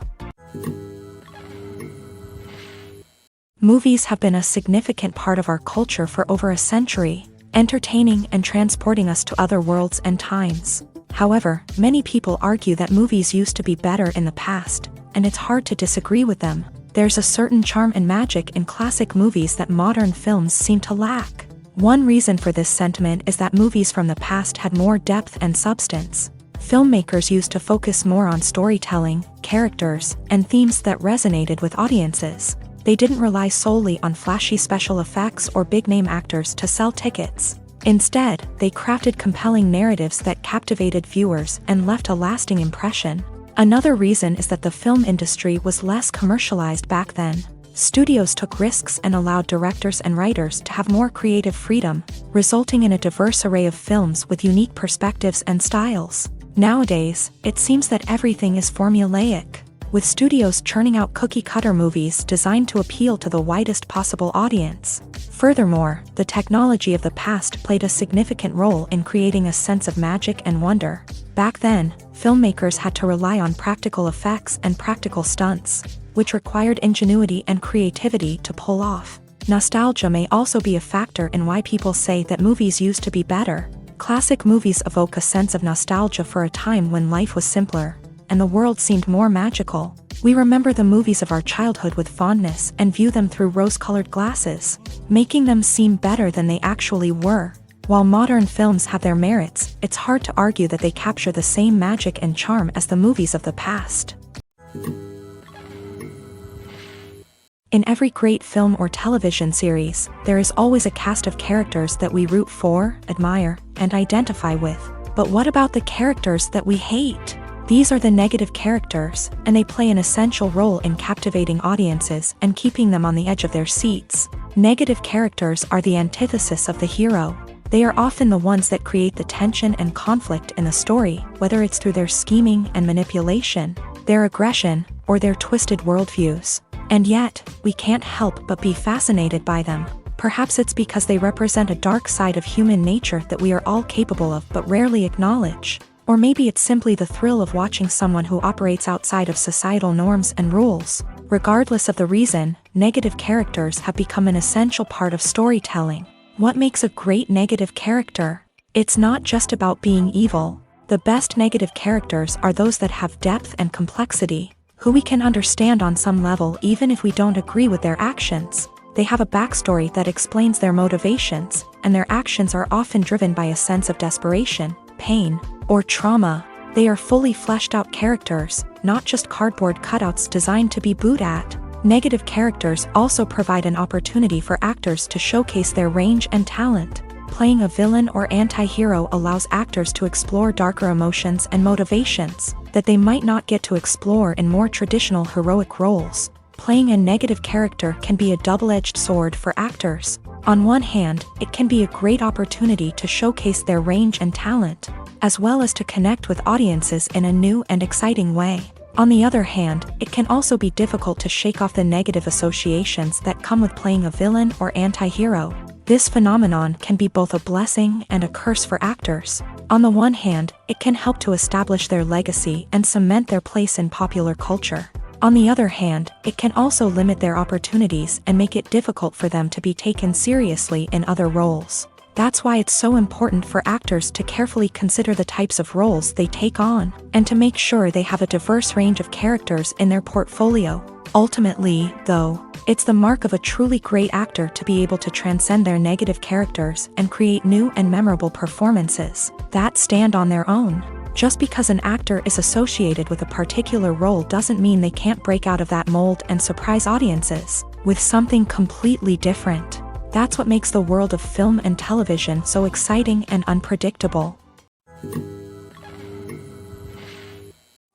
Movies have been a significant part of our culture for over a century, entertaining and transporting us to other worlds and times. However, many people argue that movies used to be better in the past, and it's hard to disagree with them. There's a certain charm and magic in classic movies that modern films seem to lack. One reason for this sentiment is that movies from the past had more depth and substance. Filmmakers used to focus more on storytelling, characters, and themes that resonated with audiences. They didn't rely solely on flashy special effects or big-name actors to sell tickets. Instead, they crafted compelling narratives that captivated viewers and left a lasting impression. Another reason is that the film industry was less commercialized back then. Studios took risks and allowed directors and writers to have more creative freedom, resulting in a diverse array of films with unique perspectives and styles. Nowadays, it seems that everything is formulaic, with studios churning out cookie-cutter movies designed to appeal to the widest possible audience. Furthermore, the technology of the past played a significant role in creating a sense of magic and wonder. Back then, filmmakers had to rely on practical effects and practical stunts, which required ingenuity and creativity to pull off. Nostalgia may also be a factor in why people say that movies used to be better. Classic movies evoke a sense of nostalgia for a time when life was simpler, and the world seemed more magical. We remember the movies of our childhood with fondness and view them through rose-colored glasses, making them seem better than they actually were. While modern films have their merits, it's hard to argue that they capture the same magic and charm as the movies of the past. In every great film or television series, there is always a cast of characters that we root for, admire, and identify with. But what about the characters that we hate? These are the negative characters, and they play an essential role in captivating audiences and keeping them on the edge of their seats. Negative characters are the antithesis of the hero. They are often the ones that create the tension and conflict in the story, whether it's through their scheming and manipulation, their aggression, or their twisted worldviews. And yet, we can't help but be fascinated by them. Perhaps it's because they represent a dark side of human nature that we are all capable of but rarely acknowledge. Or maybe it's simply the thrill of watching someone who operates outside of societal norms and rules. Regardless of the reason, negative characters have become an essential part of storytelling. What makes a great negative character? It's not just about being evil. The best negative characters are those that have depth and complexity, who we can understand on some level even if we don't agree with their actions. They have a backstory that explains their motivations, and their actions are often driven by a sense of desperation, pain, or trauma. They are fully fleshed out characters, not just cardboard cutouts designed to be booed at. Negative characters also provide an opportunity for actors to showcase their range and talent. Playing a villain or anti-hero allows actors to explore darker emotions and motivations that they might not get to explore in more traditional heroic roles. Playing a negative character can be a double-edged sword for actors. On one hand, it can be a great opportunity to showcase their range and talent, as well as to connect with audiences in a new and exciting way. On the other hand, it can also be difficult to shake off the negative associations that come with playing a villain or anti-hero. This phenomenon can be both a blessing and a curse for actors. On the one hand, it can help to establish their legacy and cement their place in popular culture. On the other hand, it can also limit their opportunities and make it difficult for them to be taken seriously in other roles. That's why it's so important for actors to carefully consider the types of roles they take on, and to make sure they have a diverse range of characters in their portfolio. Ultimately, though, it's the mark of a truly great actor to be able to transcend their negative characters and create new and memorable performances that stand on their own. Just because an actor is associated with a particular role doesn't mean they can't break out of that mold and surprise audiences with something completely different. That's what makes the world of film and television so exciting and unpredictable.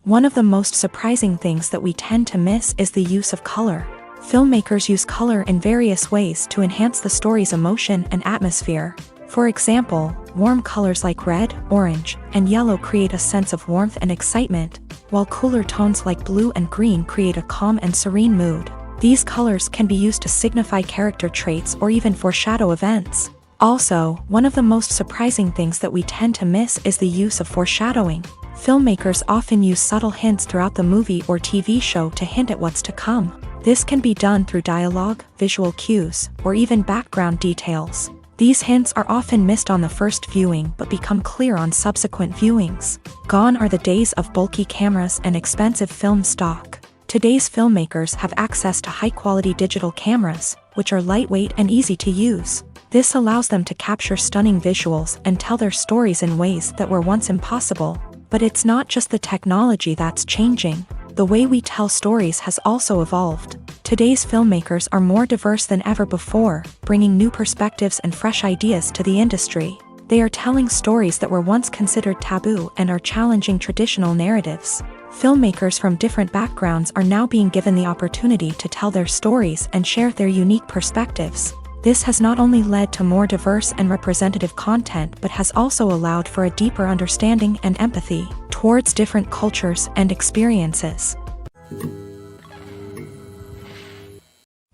One of the most surprising things that we tend to miss is the use of color. Filmmakers use color in various ways to enhance the story's emotion and atmosphere. For example, warm colors like red, orange, and yellow create a sense of warmth and excitement, while cooler tones like blue and green create a calm and serene mood. These colors can be used to signify character traits or even foreshadow events. Also, one of the most surprising things that we tend to miss is the use of foreshadowing. Filmmakers often use subtle hints throughout the movie or TV show to hint at what's to come. This can be done through dialogue, visual cues, or even background details. These hints are often missed on the first viewing but become clear on subsequent viewings. Gone are the days of bulky cameras and expensive film stock. Today's filmmakers have access to high-quality digital cameras, which are lightweight and easy to use. This allows them to capture stunning visuals and tell their stories in ways that were once impossible. But it's not just the technology that's changing. The way we tell stories has also evolved. Today's filmmakers are more diverse than ever before, bringing new perspectives and fresh ideas to the industry. They are telling stories that were once considered taboo and are challenging traditional narratives. Filmmakers from different backgrounds are now being given the opportunity to tell their stories and share their unique perspectives. This has not only led to more diverse and representative content but has also allowed for a deeper understanding and empathy towards different cultures and experiences.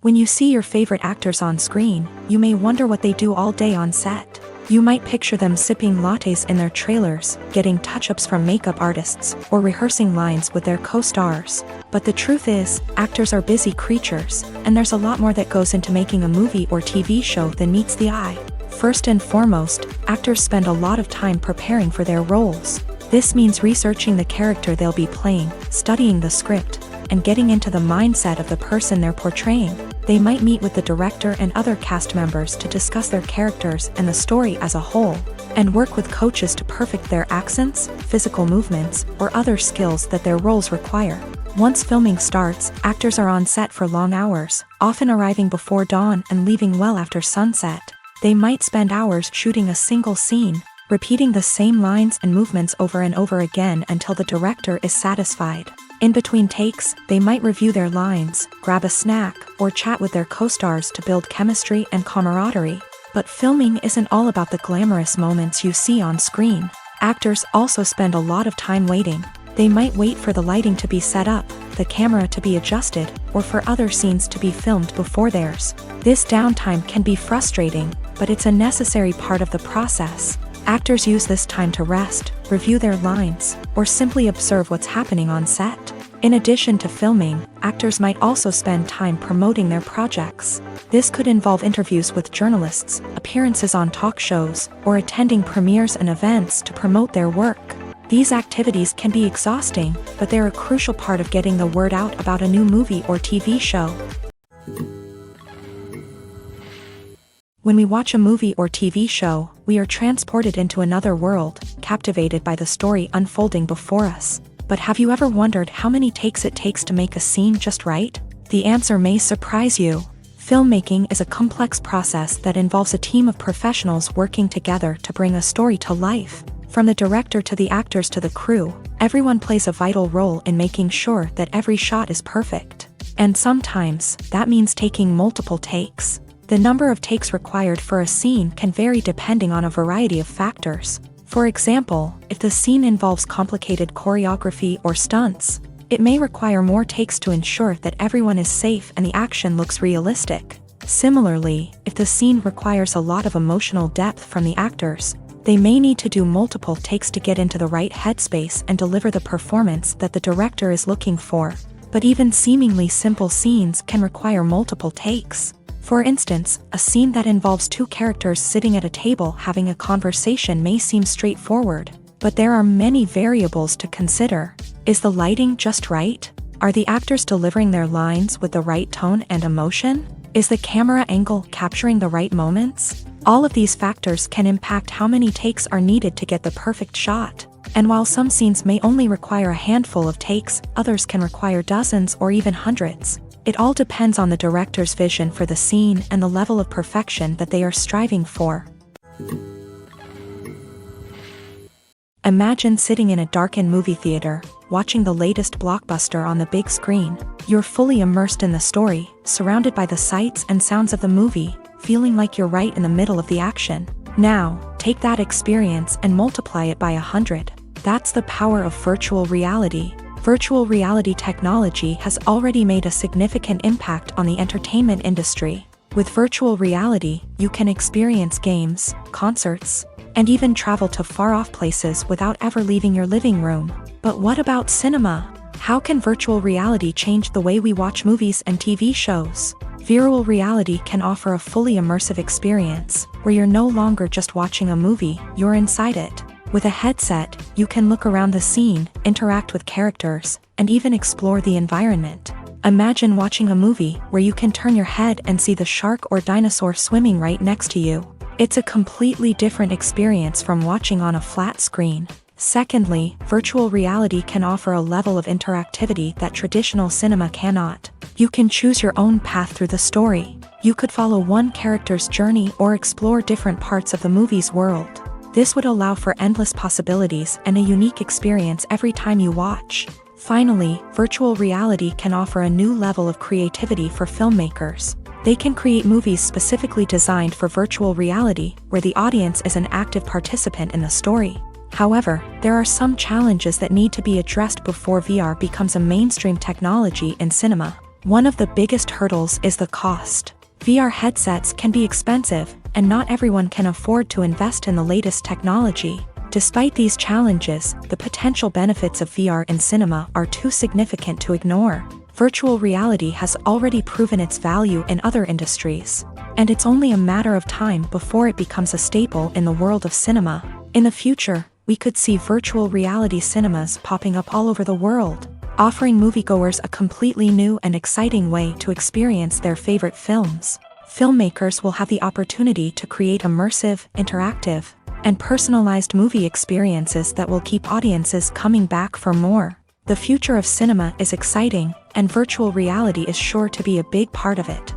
When you see your favorite actors on screen, you may wonder what they do all day on set. You might picture them sipping lattes in their trailers, getting touch-ups from makeup artists, or rehearsing lines with their co-stars. But the truth is, actors are busy creatures, and there's a lot more that goes into making a movie or TV show than meets the eye. First and foremost, actors spend a lot of time preparing for their roles. This means researching the character they'll be playing, studying the script, and getting into the mindset of the person they're portraying. They might meet with the director and other cast members to discuss their characters and the story as a whole, and work with coaches to perfect their accents, physical movements, or other skills that their roles require. Once filming starts, actors are on set for long hours, often arriving before dawn and leaving well after sunset. They might spend hours shooting a single scene, repeating the same lines and movements over and over again until the director is satisfied. In between takes, they might review their lines, grab a snack, or chat with their co-stars to build chemistry and camaraderie. But filming isn't all about the glamorous moments you see on screen. Actors also spend a lot of time waiting. They might wait for the lighting to be set up, the camera to be adjusted, or for other scenes to be filmed before theirs. This downtime can be frustrating, but it's a necessary part of the process. Actors use this time to rest, review their lines, or simply observe what's happening on set. In addition to filming, actors might also spend time promoting their projects. This could involve interviews with journalists, appearances on talk shows, or attending premieres and events to promote their work. These activities can be exhausting, but they're a crucial part of getting the word out about a new movie or TV show. When we watch a movie or TV show, we are transported into another world, captivated by the story unfolding before us. But have you ever wondered how many takes it takes to make a scene just right? The answer may surprise you. Filmmaking is a complex process that involves a team of professionals working together to bring a story to life. From the director to the actors to the crew, everyone plays a vital role in making sure that every shot is perfect. And sometimes, that means taking multiple takes. The number of takes required for a scene can vary depending on a variety of factors. For example, if the scene involves complicated choreography or stunts, it may require more takes to ensure that everyone is safe and the action looks realistic. Similarly, if the scene requires a lot of emotional depth from the actors, they may need to do multiple takes to get into the right headspace and deliver the performance that the director is looking for. But even seemingly simple scenes can require multiple takes. For instance, a scene that involves two characters sitting at a table having a conversation may seem straightforward, but there are many variables to consider. Is the lighting just right? Are the actors delivering their lines with the right tone and emotion? Is the camera angle capturing the right moments? All of these factors can impact how many takes are needed to get the perfect shot. And while some scenes may only require a handful of takes, others can require dozens or even hundreds. It all depends on the director's vision for the scene and the level of perfection that they are striving for. Imagine sitting in a darkened movie theater, watching the latest blockbuster on the big screen. You're fully immersed in the story, surrounded by the sights and sounds of the movie, feeling like you're right in the middle of the action. Now, take that experience and multiply it by 100. That's the power of virtual reality. Virtual reality technology has already made a significant impact on the entertainment industry. With virtual reality, you can experience games, concerts, and even travel to far-off places without ever leaving your living room. But what about cinema? How can virtual reality change the way we watch movies and TV shows? Virtual reality can offer a fully immersive experience, where you're no longer just watching a movie, you're inside it. With a headset, you can look around the scene, interact with characters, and even explore the environment. Imagine watching a movie where you can turn your head and see the shark or dinosaur swimming right next to you. It's a completely different experience from watching on a flat screen. Secondly, virtual reality can offer a level of interactivity that traditional cinema cannot. You can choose your own path through the story. You could follow one character's journey or explore different parts of the movie's world. This would allow for endless possibilities and a unique experience every time you watch. Finally, virtual reality can offer a new level of creativity for filmmakers. They can create movies specifically designed for virtual reality, where the audience is an active participant in the story. However, there are some challenges that need to be addressed before VR becomes a mainstream technology in cinema. One of the biggest hurdles is the cost. VR headsets can be expensive, and not everyone can afford to invest in the latest technology. Despite these challenges, the potential benefits of VR in cinema are too significant to ignore. Virtual reality has already proven its value in other industries, and it's only a matter of time before it becomes a staple in the world of cinema. In the future, we could see virtual reality cinemas popping up all over the world, offering moviegoers a completely new and exciting way to experience their favorite films. Filmmakers will have the opportunity to create immersive, interactive, and personalized movie experiences that will keep audiences coming back for more. The future of cinema is exciting, and virtual reality is sure to be a big part of it.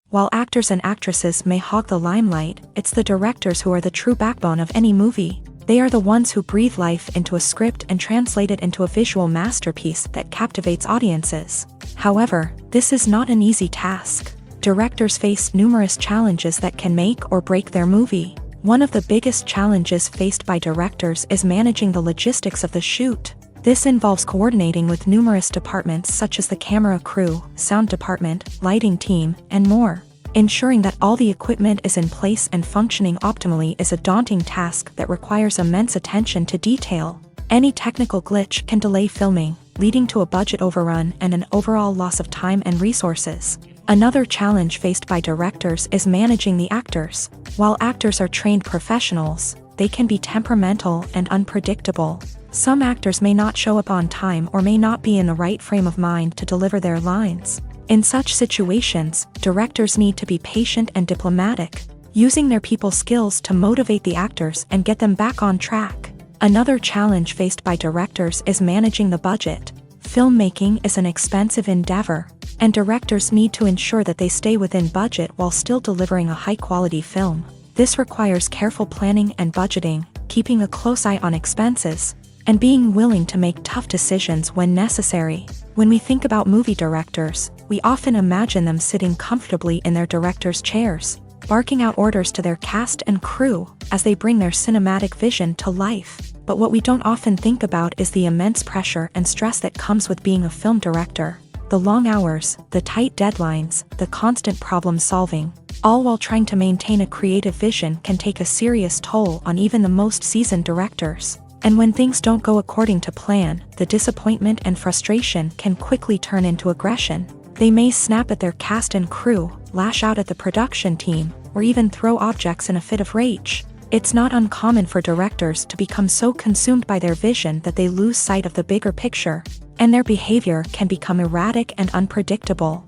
While actors and actresses may hog the limelight, it's the directors who are the true backbone of any movie. They are the ones who breathe life into a script and translate it into a visual masterpiece that captivates audiences. However, this is not an easy task. Directors face numerous challenges that can make or break their movie. One of the biggest challenges faced by directors is managing the logistics of the shoot. This involves coordinating with numerous departments such as the camera crew, sound department, lighting team, and more. Ensuring that all the equipment is in place and functioning optimally is a daunting task that requires immense attention to detail. Any technical glitch can delay filming, leading to a budget overrun and an overall loss of time and resources. Another challenge faced by directors is managing the actors. While actors are trained professionals, they can be temperamental and unpredictable. Some actors may not show up on time or may not be in the right frame of mind to deliver their lines. In such situations, directors need to be patient and diplomatic, using their people skills to motivate the actors and get them back on track. Another challenge faced by directors is managing the budget. Filmmaking is an expensive endeavor, and directors need to ensure that they stay within budget while still delivering a high-quality film. This requires careful planning and budgeting, keeping a close eye on expenses, and being willing to make tough decisions when necessary. When we think about movie directors, we often imagine them sitting comfortably in their director's chairs, barking out orders to their cast and crew as they bring their cinematic vision to life. But what we don't often think about is the immense pressure and stress that comes with being a film director. The long hours, the tight deadlines, the constant problem solving, all while trying to maintain a creative vision can take a serious toll on even the most seasoned directors. And when things don't go according to plan, the disappointment and frustration can quickly turn into aggression. They may snap at their cast and crew, lash out at the production team, or even throw objects in a fit of rage. It's not uncommon for directors to become so consumed by their vision that they lose sight of the bigger picture, and their behavior can become erratic and unpredictable.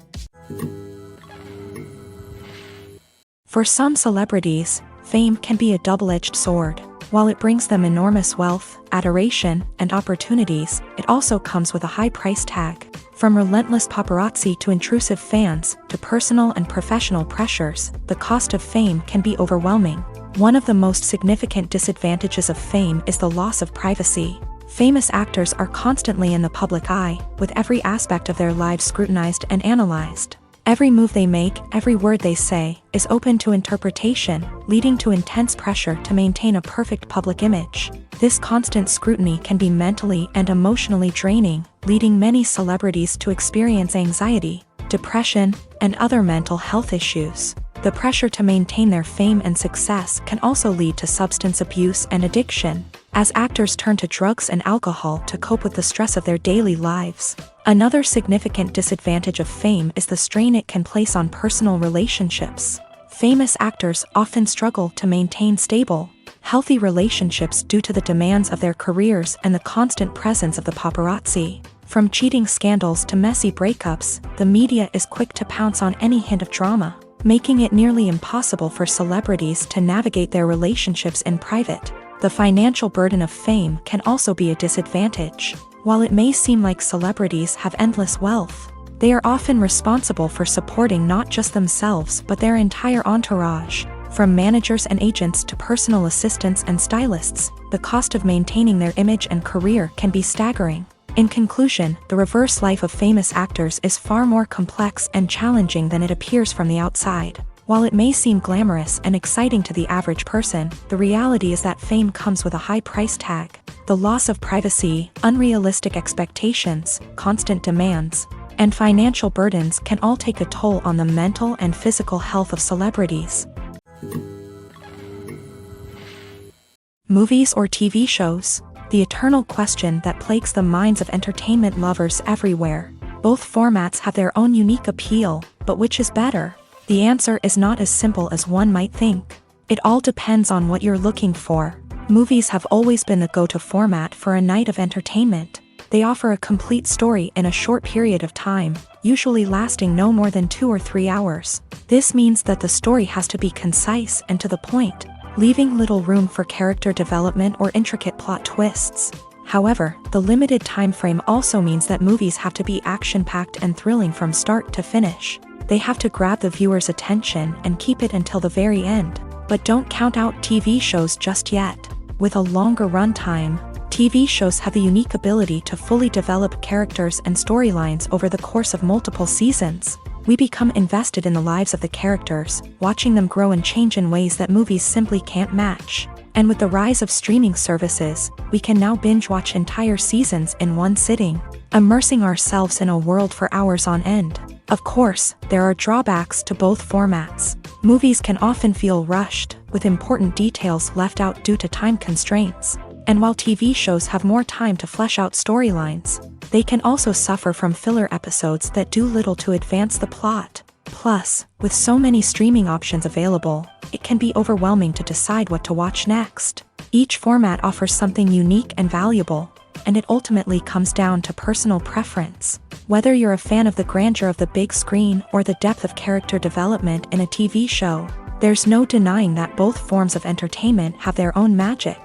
For some celebrities, fame can be a double-edged sword. While it brings them enormous wealth, adoration, and opportunities, it also comes with a high price tag. From relentless paparazzi to intrusive fans, to personal and professional pressures, the cost of fame can be overwhelming. One of the most significant disadvantages of fame is the loss of privacy. Famous actors are constantly in the public eye, with every aspect of their lives scrutinized and analyzed. Every move they make, every word they say, is open to interpretation, leading to intense pressure to maintain a perfect public image. This constant scrutiny can be mentally and emotionally draining, leading many celebrities to experience anxiety, depression, and other mental health issues. The pressure to maintain their fame and success can also lead to substance abuse and addiction, as actors turn to drugs and alcohol to cope with the stress of their daily lives. Another significant disadvantage of fame is the strain it can place on personal relationships. Famous actors often struggle to maintain stable, healthy relationships due to the demands of their careers and the constant presence of the paparazzi. From cheating scandals to messy breakups, the media is quick to pounce on any hint of drama, making it nearly impossible for celebrities to navigate their relationships in private. The financial burden of fame can also be a disadvantage. While it may seem like celebrities have endless wealth, they are often responsible for supporting not just themselves but their entire entourage. From managers and agents to personal assistants and stylists, the cost of maintaining their image and career can be staggering. In conclusion, the reverse life of famous actors is far more complex and challenging than it appears from the outside. While it may seem glamorous and exciting to the average person, the reality is that fame comes with a high price tag. The loss of privacy, unrealistic expectations, constant demands, and financial burdens can all take a toll on the mental and physical health of celebrities. Movies or TV shows? The eternal question that plagues the minds of entertainment lovers everywhere. Both formats have their own unique appeal, but which is better? The answer is not as simple as one might think. It all depends on what you're looking for. Movies have always been the go-to format for a night of entertainment. They offer a complete story in a short period of time, usually lasting no more than 2 or 3 hours. This means that the story has to be concise and to the point, leaving little room for character development or intricate plot twists. However, the limited time frame also means that movies have to be action-packed and thrilling from start to finish. They have to grab the viewer's attention and keep it until the very end. But don't count out TV shows just yet. With a longer runtime, TV shows have the unique ability to fully develop characters and storylines over the course of multiple seasons. We become invested in the lives of the characters, watching them grow and change in ways that movies simply can't match. And with the rise of streaming services, we can now binge-watch entire seasons in one sitting, immersing ourselves in a world for hours on end. Of course, there are drawbacks to both formats. Movies can often feel rushed, with important details left out due to time constraints. And while TV shows have more time to flesh out storylines, they can also suffer from filler episodes that do little to advance the plot. Plus, with so many streaming options available, it can be overwhelming to decide what to watch next. Each format offers something unique and valuable, and it ultimately comes down to personal preference. Whether you're a fan of the grandeur of the big screen or the depth of character development in a TV show, there's no denying that both forms of entertainment have their own magic.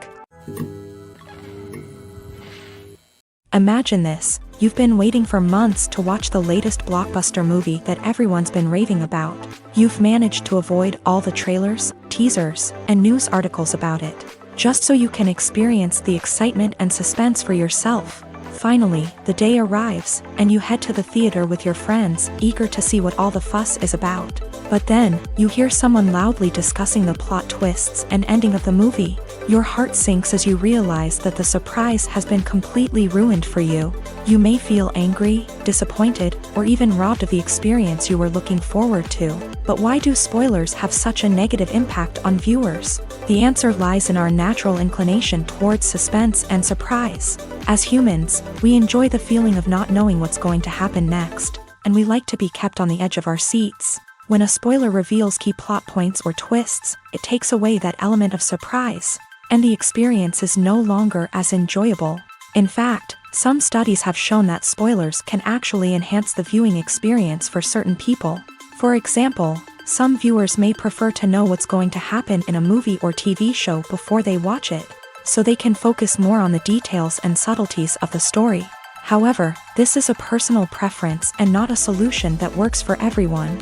Imagine this: you've been waiting for months to watch the latest blockbuster movie that everyone's been raving about. You've managed to avoid all the trailers, teasers, and news articles about it, just so you can experience the excitement and suspense for yourself. Finally, the day arrives, and you head to the theater with your friends, eager to see what all the fuss is about. But then, you hear someone loudly discussing the plot twists and ending of the movie. Your heart sinks as you realize that the surprise has been completely ruined for you. You may feel angry, disappointed, or even robbed of the experience you were looking forward to. But why do spoilers have such a negative impact on viewers? The answer lies in our natural inclination towards suspense and surprise. As humans, we enjoy the feeling of not knowing what's going to happen next, and we like to be kept on the edge of our seats. When a spoiler reveals key plot points or twists, it takes away that element of surprise, and the experience is no longer as enjoyable. In fact, some studies have shown that spoilers can actually enhance the viewing experience for certain people. For example, some viewers may prefer to know what's going to happen in a movie or TV show before they watch it, so they can focus more on the details and subtleties of the story. However, this is a personal preference and not a solution that works for everyone.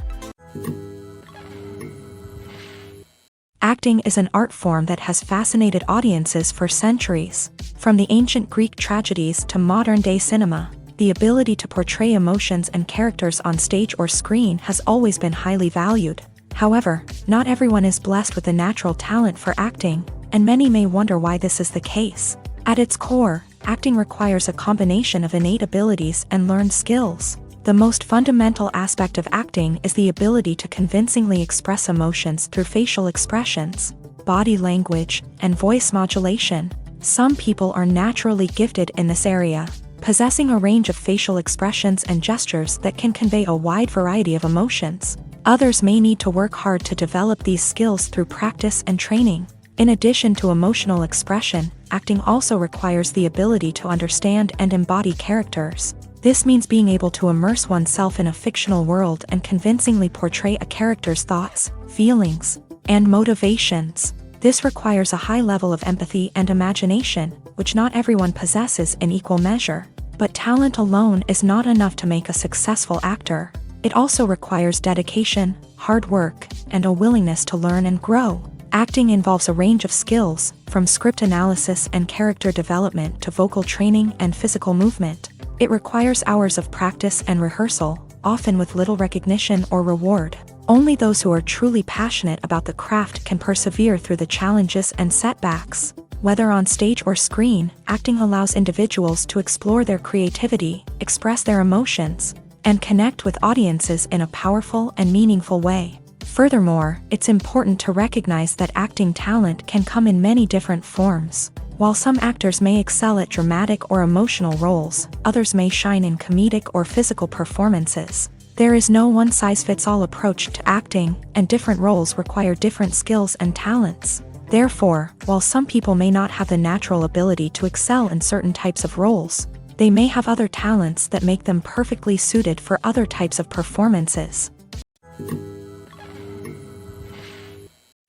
Acting is an art form that has fascinated audiences for centuries. From the ancient Greek tragedies to modern-day cinema, the ability to portray emotions and characters on stage or screen has always been highly valued. However, not everyone is blessed with the natural talent for acting, and many may wonder why this is the case. At its core, acting requires a combination of innate abilities and learned skills. The most fundamental aspect of acting is the ability to convincingly express emotions through facial expressions, body language, and voice modulation. Some people are naturally gifted in this area, possessing a range of facial expressions and gestures that can convey a wide variety of emotions. Others may need to work hard to develop these skills through practice and training. In addition to emotional expression, acting also requires the ability to understand and embody characters. This means being able to immerse oneself in a fictional world and convincingly portray a character's thoughts, feelings, and motivations. This requires a high level of empathy and imagination, which not everyone possesses in equal measure. But talent alone is not enough to make a successful actor. It also requires dedication, hard work, and a willingness to learn and grow. Acting involves a range of skills, from script analysis and character development to vocal training and physical movement. It requires hours of practice and rehearsal, often with little recognition or reward. Only those who are truly passionate about the craft can persevere through the challenges and setbacks. Whether on stage or screen, acting allows individuals to explore their creativity, express their emotions, and connect with audiences in a powerful and meaningful way. Furthermore, it's important to recognize that acting talent can come in many different forms. While some actors may excel at dramatic or emotional roles, others may shine in comedic or physical performances. There is no one-size-fits-all approach to acting, and different roles require different skills and talents. Therefore, while some people may not have the natural ability to excel in certain types of roles, they may have other talents that make them perfectly suited for other types of performances.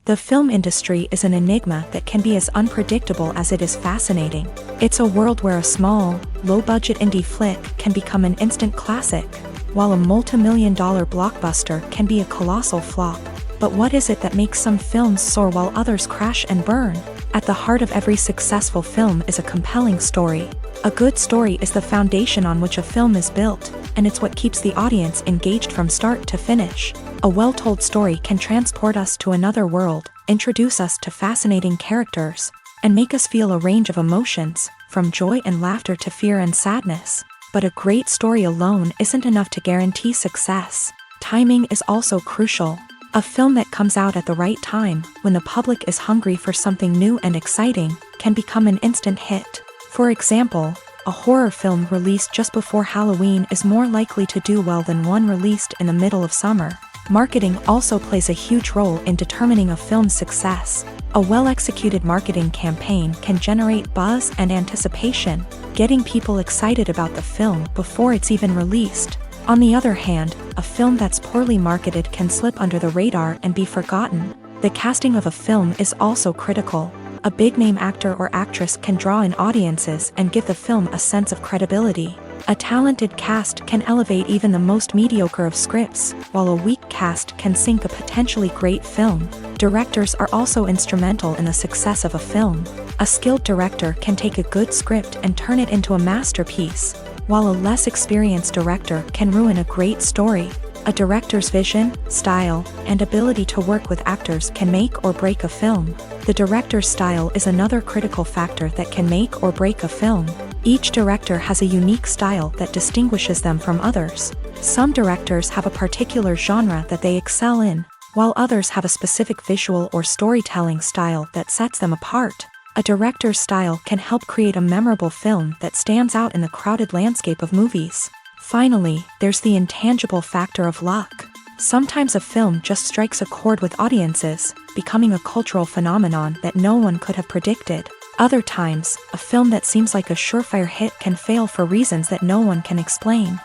The film industry is an enigma that can be as unpredictable as it is fascinating. It's a world where a small, low-budget indie flick can become an instant classic, while a multi-million-dollar blockbuster can be a colossal flop. But what is it that makes some films soar while others crash and burn? At the heart of every successful film is a compelling story. A good story is the foundation on which a film is built, and it's what keeps the audience engaged from start to finish. A well-told story can transport us to another world, introduce us to fascinating characters, and make us feel a range of emotions, from joy and laughter to fear and sadness. But a great story alone isn't enough to guarantee success. Timing is also crucial. A film that comes out at the right time, when the public is hungry for something new and exciting, can become an instant hit. For example, a horror film released just before Halloween is more likely to do well than one released in the middle of summer. Marketing also plays a huge role in determining a film's success. A well-executed marketing campaign can generate buzz and anticipation, getting people excited about the film before it's even released. On the other hand, a film that's poorly marketed can slip under the radar and be forgotten. The casting of a film is also critical. A big-name actor or actress can draw in audiences and give the film a sense of credibility. A talented cast can elevate even the most mediocre of scripts, while a weak cast can sink a potentially great film. Directors are also instrumental in the success of a film. A skilled director can take a good script and turn it into a masterpiece, while a less experienced director can ruin a great story. A director's vision, style, and ability to work with actors can make or break a film. The director's style is another critical factor that can make or break a film. Each director has a unique style that distinguishes them from others. Some directors have a particular genre that they excel in, while others have a specific visual or storytelling style that sets them apart. A director's style can help create a memorable film that stands out in the crowded landscape of movies. Finally, there's the intangible factor of luck. Sometimes a film just strikes a chord with audiences, becoming a cultural phenomenon that no one could have predicted. Other times, a film that seems like a surefire hit can fail for reasons that no one can explain.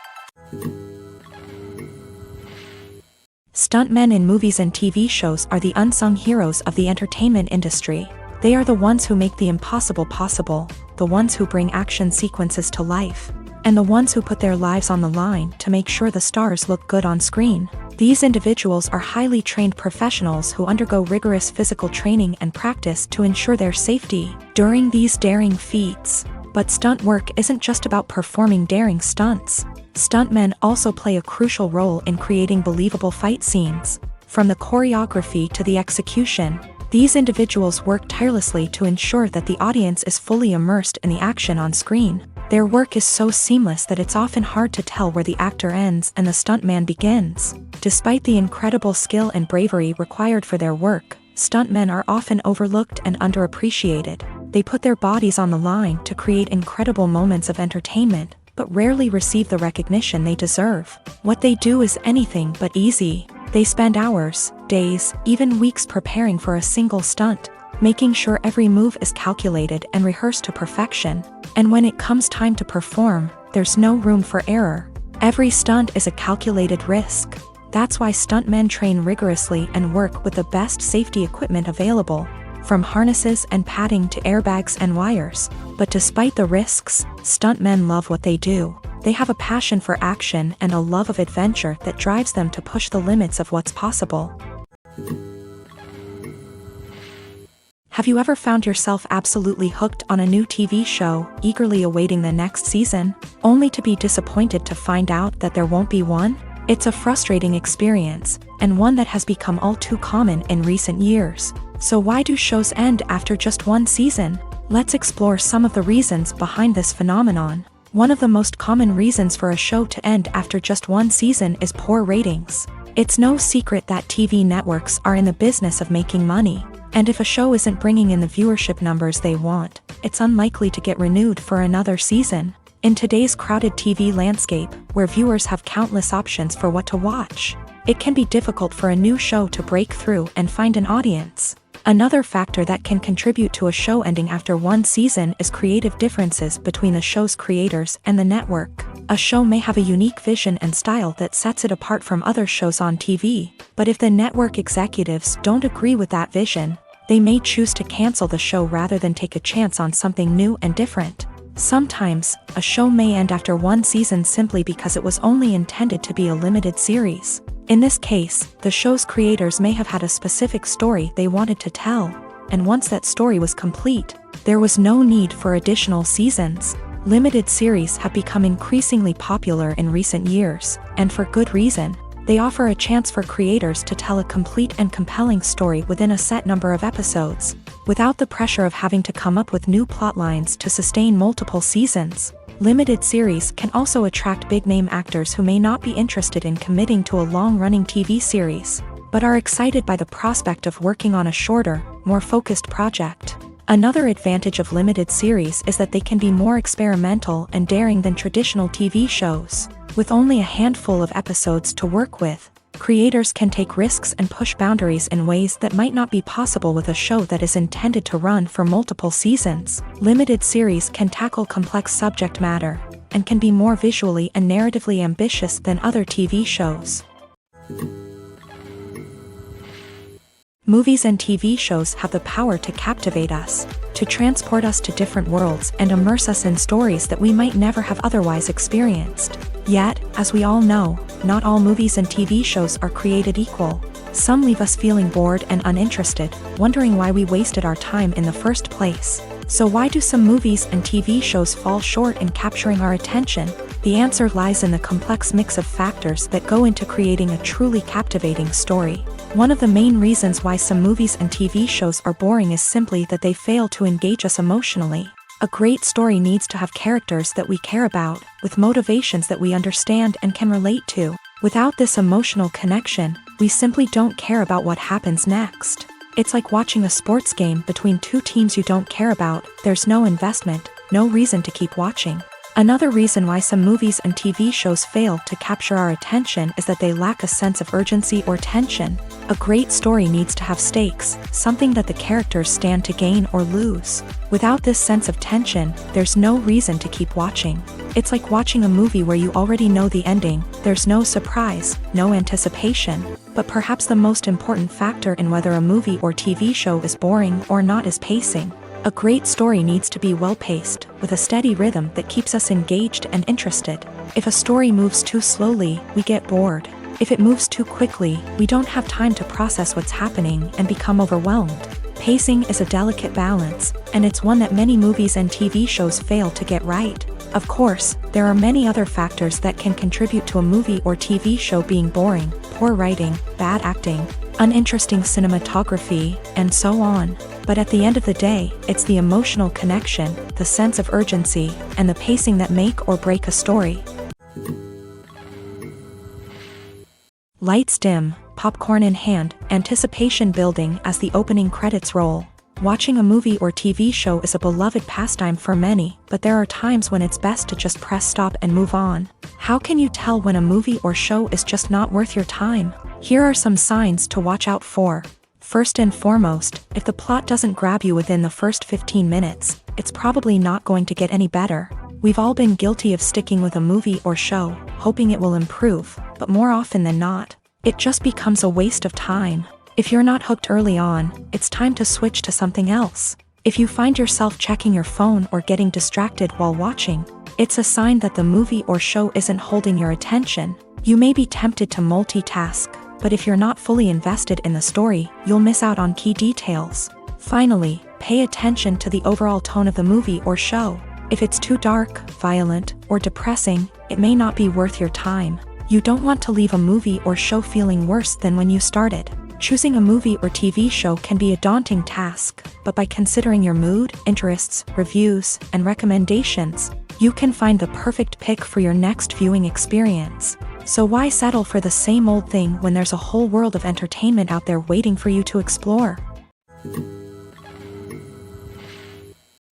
Stuntmen in movies and TV shows are the unsung heroes of the entertainment industry. They are the ones who make the impossible possible, the ones who bring action sequences to life, and the ones who put their lives on the line to make sure the stars look good on screen. These individuals are highly trained professionals who undergo rigorous physical training and practice to ensure their safety during these daring feats. But stunt work isn't just about performing daring stunts. Stuntmen also play a crucial role in creating believable fight scenes. From the choreography to the execution, these individuals work tirelessly to ensure that the audience is fully immersed in the action on screen. Their work is so seamless that it's often hard to tell where the actor ends and the stuntman begins. Despite the incredible skill and bravery required for their work, stuntmen are often overlooked and underappreciated. They put their bodies on the line to create incredible moments of entertainment, but rarely receive the recognition they deserve. What they do is anything but easy. They spend hours, days, even weeks preparing for a single stunt, making sure every move is calculated and rehearsed to perfection. And when it comes time to perform, there's no room for error. Every stunt is a calculated risk. That's why stuntmen train rigorously and work with the best safety equipment available, from harnesses and padding to airbags and wires. But despite the risks, stuntmen love what they do. They have a passion for action and a love of adventure that drives them to push the limits of what's possible. Have you ever found yourself absolutely hooked on a new TV show, eagerly awaiting the next season, only to be disappointed to find out that there won't be one? It's a frustrating experience, and one that has become all too common in recent years. So why do shows end after just one season? Let's explore some of the reasons behind this phenomenon. One of the most common reasons for a show to end after just one season is poor ratings. It's no secret that TV networks are in the business of making money. And if a show isn't bringing in the viewership numbers they want, it's unlikely to get renewed for another season. In today's crowded TV landscape, where viewers have countless options for what to watch, it can be difficult for a new show to break through and find an audience. Another factor that can contribute to a show ending after one season is creative differences between the show's creators and the network. A show may have a unique vision and style that sets it apart from other shows on TV, but if the network executives don't agree with that vision, they may choose to cancel the show rather than take a chance on something new and different. Sometimes, a show may end after one season simply because it was only intended to be a limited series. In this case, the show's creators may have had a specific story they wanted to tell, and once that story was complete, there was no need for additional seasons. Limited series have become increasingly popular in recent years, and for good reason. They offer a chance for creators to tell a complete and compelling story within a set number of episodes, without the pressure of having to come up with new plotlines to sustain multiple seasons. Limited series can also attract big-name actors who may not be interested in committing to a long-running TV series, but are excited by the prospect of working on a shorter, more focused project. Another advantage of limited series is that they can be more experimental and daring than traditional TV shows. With only a handful of episodes to work with, creators can take risks and push boundaries in ways that might not be possible with a show that is intended to run for multiple seasons. Limited series can tackle complex subject matter, and can be more visually and narratively ambitious than other TV shows. Movies and TV shows have the power to captivate us, to transport us to different worlds and immerse us in stories that we might never have otherwise experienced. Yet, as we all know, not all movies and TV shows are created equal. Some leave us feeling bored and uninterested, wondering why we wasted our time in the first place. So why do some movies and TV shows fall short in capturing our attention? The answer lies in the complex mix of factors that go into creating a truly captivating story. One of the main reasons why some movies and TV shows are boring is simply that they fail to engage us emotionally. A great story needs to have characters that we care about, with motivations that we understand and can relate to. Without this emotional connection, we simply don't care about what happens next. It's like watching a sports game between two teams you don't care about. There's no investment, no reason to keep watching. Another reason why some movies and TV shows fail to capture our attention is that they lack a sense of urgency or tension. A great story needs to have stakes, something that the characters stand to gain or lose. Without this sense of tension, there's no reason to keep watching. It's like watching a movie where you already know the ending. There's no surprise, no anticipation. But perhaps the most important factor in whether a movie or TV show is boring or not is pacing. A great story needs to be well-paced, with a steady rhythm that keeps us engaged and interested. If a story moves too slowly, we get bored. If it moves too quickly, we don't have time to process what's happening and become overwhelmed. Pacing is a delicate balance, and it's one that many movies and TV shows fail to get right. Of course, there are many other factors that can contribute to a movie or TV show being boring: poor writing, bad acting, uninteresting cinematography, and so on. But at the end of the day, it's the emotional connection, the sense of urgency, and the pacing that make or break a story. Lights dim, popcorn in hand, anticipation building as the opening credits roll. Watching a movie or TV show is a beloved pastime for many, but there are times when it's best to just press stop and move on. How can you tell when a movie or show is just not worth your time? Here are some signs to watch out for. First and foremost, if the plot doesn't grab you within the first 15 minutes, it's probably not going to get any better. We've all been guilty of sticking with a movie or show, hoping it will improve, but more often than not, it just becomes a waste of time. If you're not hooked early on, it's time to switch to something else. If you find yourself checking your phone or getting distracted while watching, it's a sign that the movie or show isn't holding your attention. You may be tempted to multitask, but if you're not fully invested in the story, you'll miss out on key details. Finally, pay attention to the overall tone of the movie or show. If it's too dark, violent, or depressing, it may not be worth your time. You don't want to leave a movie or show feeling worse than when you started. Choosing a movie or TV show can be a daunting task, but by considering your mood, interests, reviews, and recommendations, you can find the perfect pick for your next viewing experience. So why settle for the same old thing when there's a whole world of entertainment out there waiting for you to explore?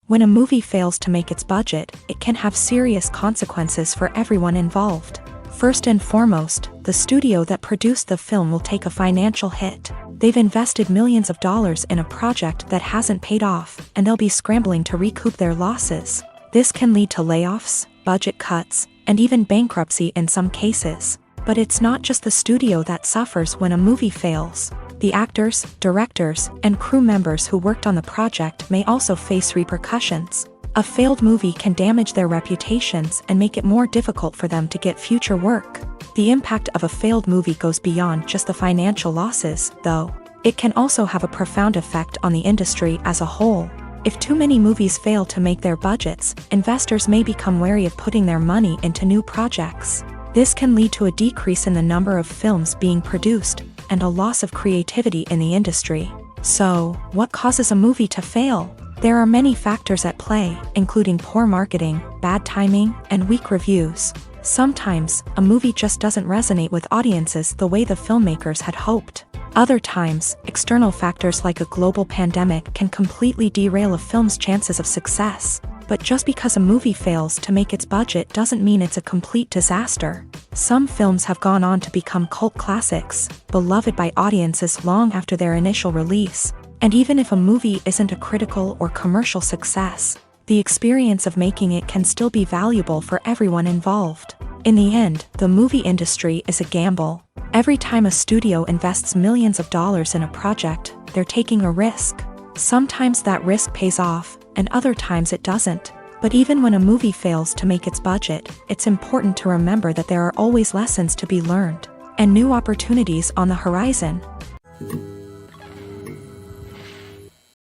When a movie fails to make its budget, it can have serious consequences for everyone involved. First and foremost, the studio that produced the film will take a financial hit. They've invested millions of dollars in a project that hasn't paid off, and they'll be scrambling to recoup their losses. This can lead to layoffs, budget cuts, and even bankruptcy in some cases. But it's not just the studio that suffers when a movie fails. The actors, directors, and crew members who worked on the project may also face repercussions. A failed movie can damage their reputations and make it more difficult for them to get future work. The impact of a failed movie goes beyond just the financial losses, though. It can also have a profound effect on the industry as a whole. If too many movies fail to make their budgets, investors may become wary of putting their money into new projects. This can lead to a decrease in the number of films being produced, and a loss of creativity in the industry. So, what causes a movie to fail? There are many factors at play, including poor marketing, bad timing, and weak reviews. Sometimes, a movie just doesn't resonate with audiences the way the filmmakers had hoped. Other times, external factors like a global pandemic can completely derail a film's chances of success. But just because a movie fails to make its budget doesn't mean it's a complete disaster. Some films have gone on to become cult classics, beloved by audiences long after their initial release. And even if a movie isn't a critical or commercial success, the experience of making it can still be valuable for everyone involved. In the end, the movie industry is a gamble. Every time a studio invests millions of dollars in a project, they're taking a risk. Sometimes that risk pays off, and other times it doesn't. But even when a movie fails to make its budget, it's important to remember that there are always lessons to be learned, and new opportunities on the horizon.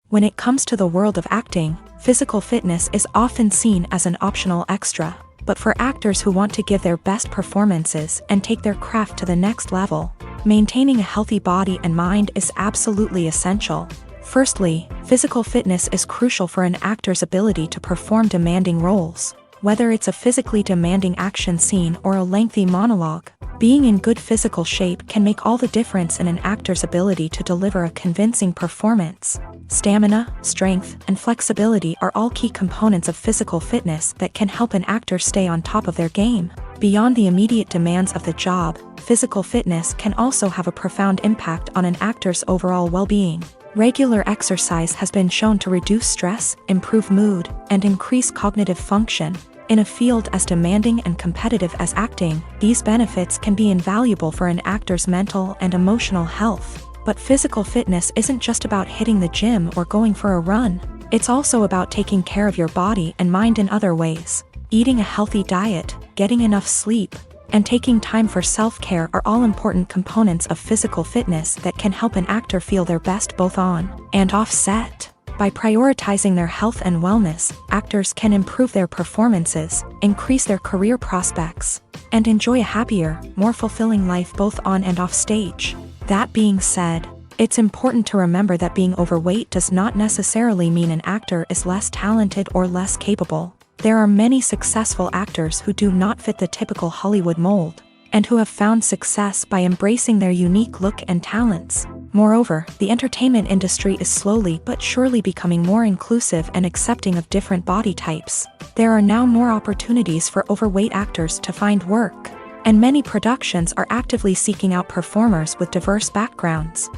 When it comes to the world of acting, physical fitness is often seen as an optional extra. But for actors who want to give their best performances and take their craft to the next level, maintaining a healthy body and mind is absolutely essential. Firstly, physical fitness is crucial for an actor's ability to perform demanding roles. Whether it's a physically demanding action scene or a lengthy monologue, being in good physical shape can make all the difference in an actor's ability to deliver a convincing performance. Stamina, strength, and flexibility are all key components of physical fitness that can help an actor stay on top of their game. Beyond the immediate demands of the job, physical fitness can also have a profound impact on an actor's overall well-being. Regular exercise has been shown to reduce stress, improve mood, and increase cognitive function. In a field as demanding and competitive as acting, these benefits can be invaluable for an actor's mental and emotional health. But physical fitness isn't just about hitting the gym or going for a run. It's also about taking care of your body and mind in other ways. Eating a healthy diet, getting enough sleep, and taking time for self-care are all important components of physical fitness that can help an actor feel their best both on and off set. By prioritizing their health and wellness, actors can improve their performances, increase their career prospects, and enjoy a happier, more fulfilling life both on and off stage. That being said, it's important to remember that being overweight does not necessarily mean an actor is less talented or less capable. There are many successful actors who do not fit the typical Hollywood mold, and who have found success by embracing their unique look and talents. Moreover, the entertainment industry is slowly but surely becoming more inclusive and accepting of different body types. There are now more opportunities for overweight actors to find work, and many productions are actively seeking out performers with diverse backgrounds.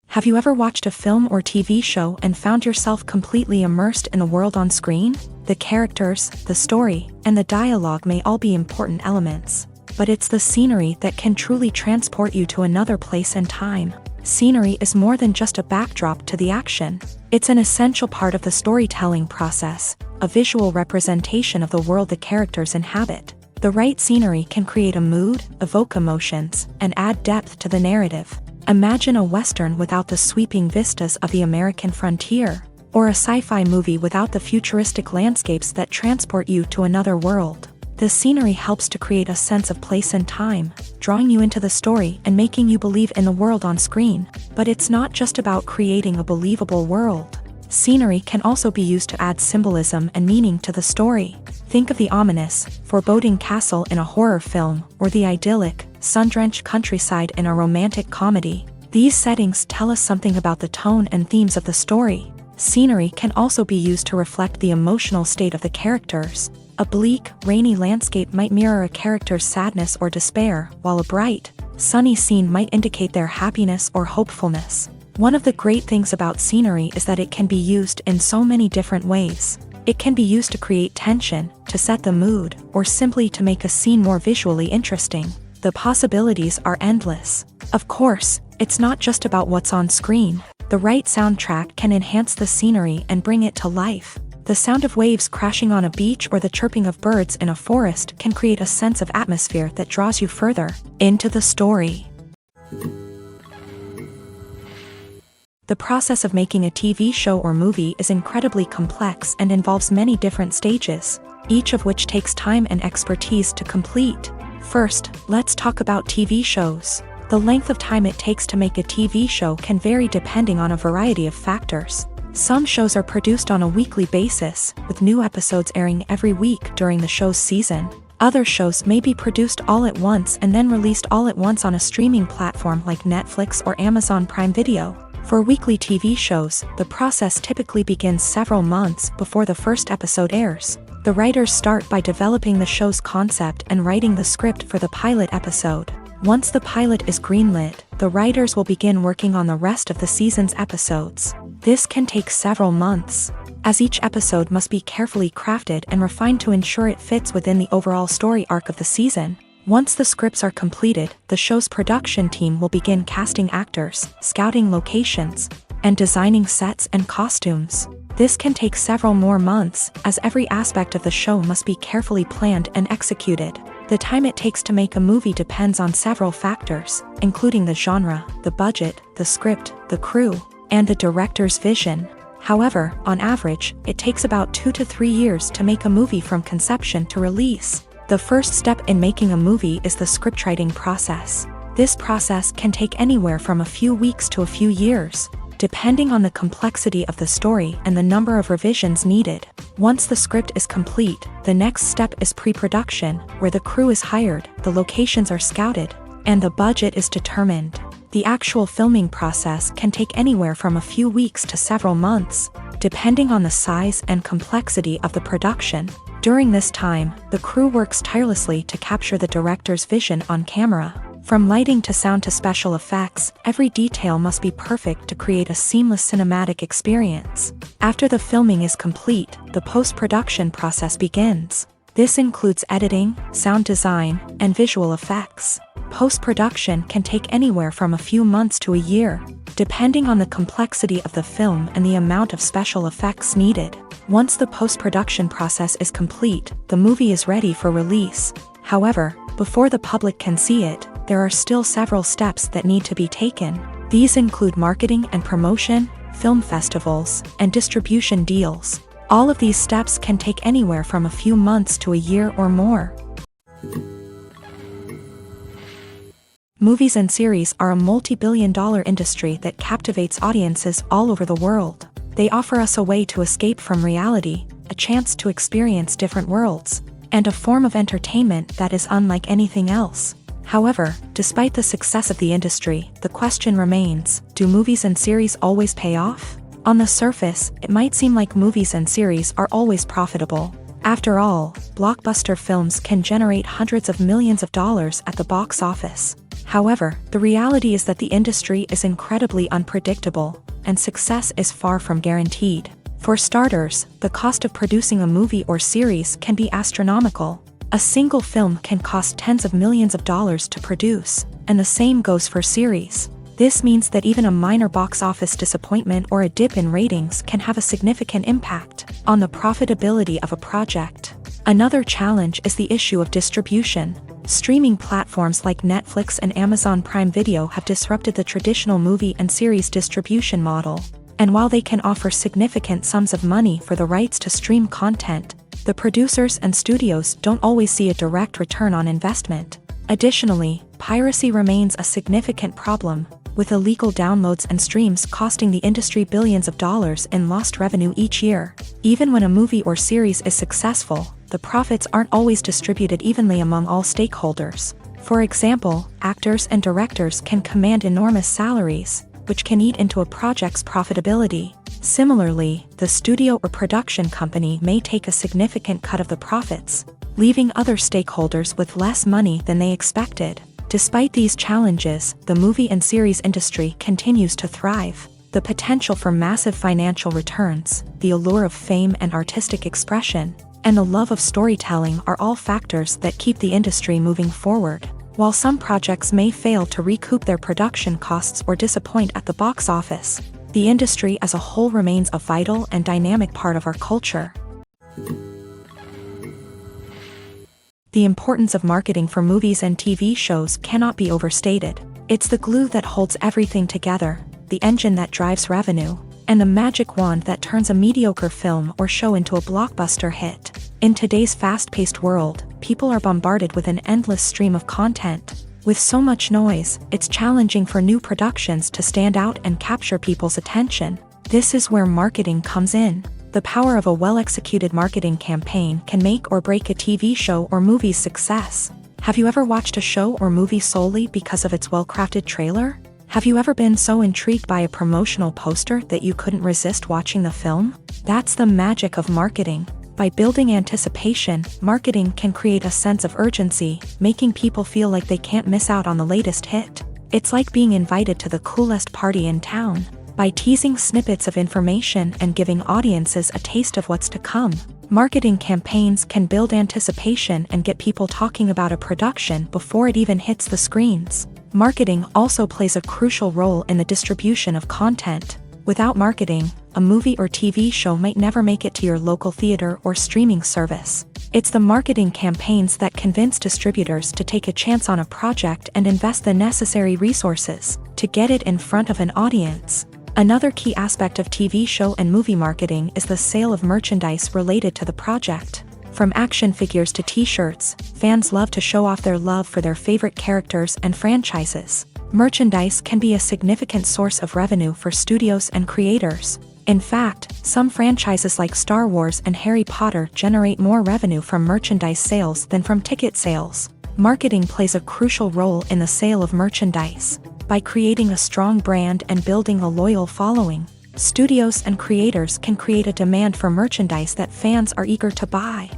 Have you ever watched a film or TV show and found yourself completely immersed in the world on screen? The characters, the story, and the dialogue may all be important elements, but it's the scenery that can truly transport you to another place and time. Scenery is more than just a backdrop to the action. It's an essential part of the storytelling process, a visual representation of the world the characters inhabit. The right scenery can create a mood, evoke emotions, and add depth to the narrative. Imagine a Western without the sweeping vistas of the American frontier, or a sci-fi movie without the futuristic landscapes that transport you to another world. The scenery helps to create a sense of place and time, drawing you into the story and making you believe in the world on screen. But it's not just about creating a believable world. Scenery can also be used to add symbolism and meaning to the story. Think of the ominous, foreboding castle in a horror film, or the idyllic, sun-drenched countryside in a romantic comedy. These settings tell us something about the tone and themes of the story. Scenery can also be used to reflect the emotional state of the characters. A bleak, rainy landscape might mirror a character's sadness or despair, while a bright, sunny scene might indicate their happiness or hopefulness. One of the great things about scenery is that it can be used in so many different ways. It can be used to create tension, to set the mood, or simply to make a scene more visually interesting. The possibilities are endless. Of course, it's not just about what's on screen. The right soundtrack can enhance the scenery and bring it to life. The sound of waves crashing on a beach or the chirping of birds in a forest can create a sense of atmosphere that draws you further into the story. The process of making a TV show or movie is incredibly complex and involves many different stages, each of which takes time and expertise to complete. First, let's talk about TV shows. The length of time it takes to make a TV show can vary depending on a variety of factors. Some shows are produced on a weekly basis, with new episodes airing every week during the show's season. Other shows may be produced all at once and then released all at once on a streaming platform like Netflix or Amazon Prime Video. For weekly TV shows, the process typically begins several months before the first episode airs. The writers start by developing the show's concept and writing the script for the pilot episode. Once the pilot is greenlit, the writers will begin working on the rest of the season's episodes. This can take several months, as each episode must be carefully crafted and refined to ensure it fits within the overall story arc of the season. Once the scripts are completed, the show's production team will begin casting actors, scouting locations, and designing sets and costumes. This can take several more months, as every aspect of the show must be carefully planned and executed. The time it takes to make a movie depends on several factors, including the genre, the budget, the script, the crew, and the director's vision. However, on average, it takes about 2 to 3 years to make a movie from conception to release. The first step in making a movie is the scriptwriting process. This process can take anywhere from a few weeks to a few years, depending on the complexity of the story and the number of revisions needed. Once the script is complete, the next step is pre-production, where the crew is hired, the locations are scouted, and the budget is determined. The actual filming process can take anywhere from a few weeks to several months, depending on the size and complexity of the production. During this time, the crew works tirelessly to capture the director's vision on camera. From lighting to sound to special effects, every detail must be perfect to create a seamless cinematic experience. After the filming is complete, the post-production process begins. This includes editing, sound design, and visual effects. Post-production can take anywhere from a few months to a year, depending on the complexity of the film and the amount of special effects needed. Once the post-production process is complete, the movie is ready for release. However, before the public can see it, there are still several steps that need to be taken. These include marketing and promotion, film festivals, and distribution deals. All of these steps can take anywhere from a few months to a year or more. Movies and series are a multi-billion-dollar industry that captivates audiences all over the world. They offer us a way to escape from reality, a chance to experience different worlds, and a form of entertainment that is unlike anything else. However, despite the success of the industry, the question remains, do movies and series always pay off? On the surface, it might seem like movies and series are always profitable. After all, blockbuster films can generate hundreds of millions of dollars at the box office. However, the reality is that the industry is incredibly unpredictable, and success is far from guaranteed. For starters, the cost of producing a movie or series can be astronomical. A single film can cost tens of millions of dollars to produce, and the same goes for series. This means that even a minor box office disappointment or a dip in ratings can have a significant impact on the profitability of a project. Another challenge is the issue of distribution. Streaming platforms like Netflix and Amazon Prime Video have disrupted the traditional movie and series distribution model. And while they can offer significant sums of money for the rights to stream content, the producers and studios don't always see a direct return on investment. Additionally, piracy remains a significant problem, with illegal downloads and streams costing the industry billions of dollars in lost revenue each year. Even when a movie or series is successful, the profits aren't always distributed evenly among all stakeholders. For example, actors and directors can command enormous salaries, which can eat into a project's profitability. Similarly, the studio or production company may take a significant cut of the profits, leaving other stakeholders with less money than they expected. Despite these challenges, the movie and series industry continues to thrive. The potential for massive financial returns, the allure of fame and artistic expression, and the love of storytelling are all factors that keep the industry moving forward. While some projects may fail to recoup their production costs or disappoint at the box office, the industry as a whole remains a vital and dynamic part of our culture. The importance of marketing for movies and TV shows cannot be overstated. It's the glue that holds everything together, the engine that drives revenue, and the magic wand that turns a mediocre film or show into a blockbuster hit. In today's fast-paced world, people are bombarded with an endless stream of content. With so much noise, it's challenging for new productions to stand out and capture people's attention. This is where marketing comes in. The power of a well-executed marketing campaign can make or break a TV show or movie's success. Have you ever watched a show or movie solely because of its well-crafted trailer? Have you ever been so intrigued by a promotional poster that you couldn't resist watching the film? That's the magic of marketing. By building anticipation, marketing can create a sense of urgency, making people feel like they can't miss out on the latest hit. It's like being invited to the coolest party in town. By teasing snippets of information and giving audiences a taste of what's to come, marketing campaigns can build anticipation and get people talking about a production before it even hits the screens. Marketing also plays a crucial role in the distribution of content. Without marketing, a movie or TV show might never make it to your local theater or streaming service. It's the marketing campaigns that convince distributors to take a chance on a project and invest the necessary resources to get it in front of an audience. Another key aspect of TV show and movie marketing is the sale of merchandise related to the project. From action figures to t-shirts, fans love to show off their love for their favorite characters and franchises. Merchandise can be a significant source of revenue for studios and creators. In fact, some franchises like Star Wars and Harry Potter generate more revenue from merchandise sales than from ticket sales. Marketing plays a crucial role in the sale of merchandise. By creating a strong brand and building a loyal following, studios and creators can create a demand for merchandise that fans are eager to buy.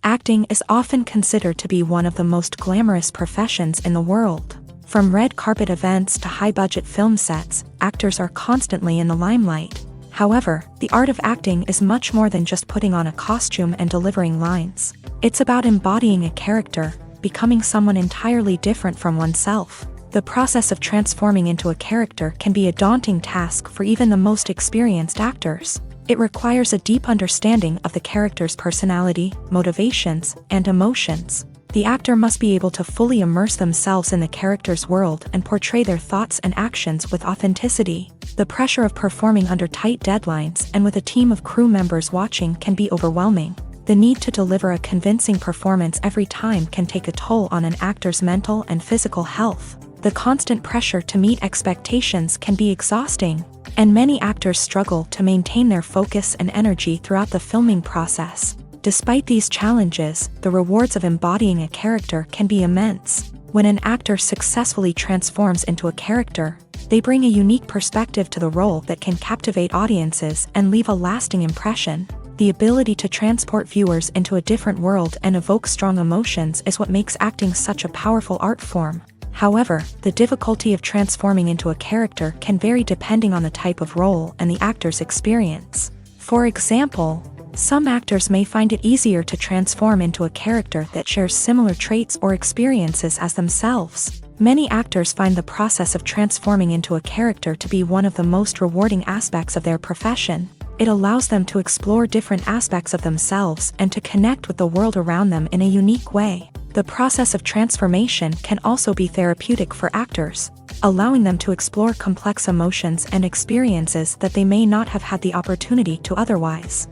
Acting is often considered to be one of the most glamorous professions in the world. From red carpet events to high-budget film sets, actors are constantly in the limelight. However, the art of acting is much more than just putting on a costume and delivering lines. It's about embodying a character, becoming someone entirely different from oneself. The process of transforming into a character can be a daunting task for even the most experienced actors. It requires a deep understanding of the character's personality, motivations, and emotions. The actor must be able to fully immerse themselves in the character's world and portray their thoughts and actions with authenticity. The pressure of performing under tight deadlines and with a team of crew members watching can be overwhelming. The need to deliver a convincing performance every time can take a toll on an actor's mental and physical health. The constant pressure to meet expectations can be exhausting, and many actors struggle to maintain their focus and energy throughout the filming process. Despite these challenges, the rewards of embodying a character can be immense. When an actor successfully transforms into a character, they bring a unique perspective to the role that can captivate audiences and leave a lasting impression. The ability to transport viewers into a different world and evoke strong emotions is what makes acting such a powerful art form. However, the difficulty of transforming into a character can vary depending on the type of role and the actor's experience. For example, some actors may find it easier to transform into a character that shares similar traits or experiences as themselves. Many actors find the process of transforming into a character to be one of the most rewarding aspects of their profession. It allows them to explore different aspects of themselves and to connect with the world around them in a unique way. The process of transformation can also be therapeutic for actors, allowing them to explore complex emotions and experiences that they may not have had the opportunity to otherwise.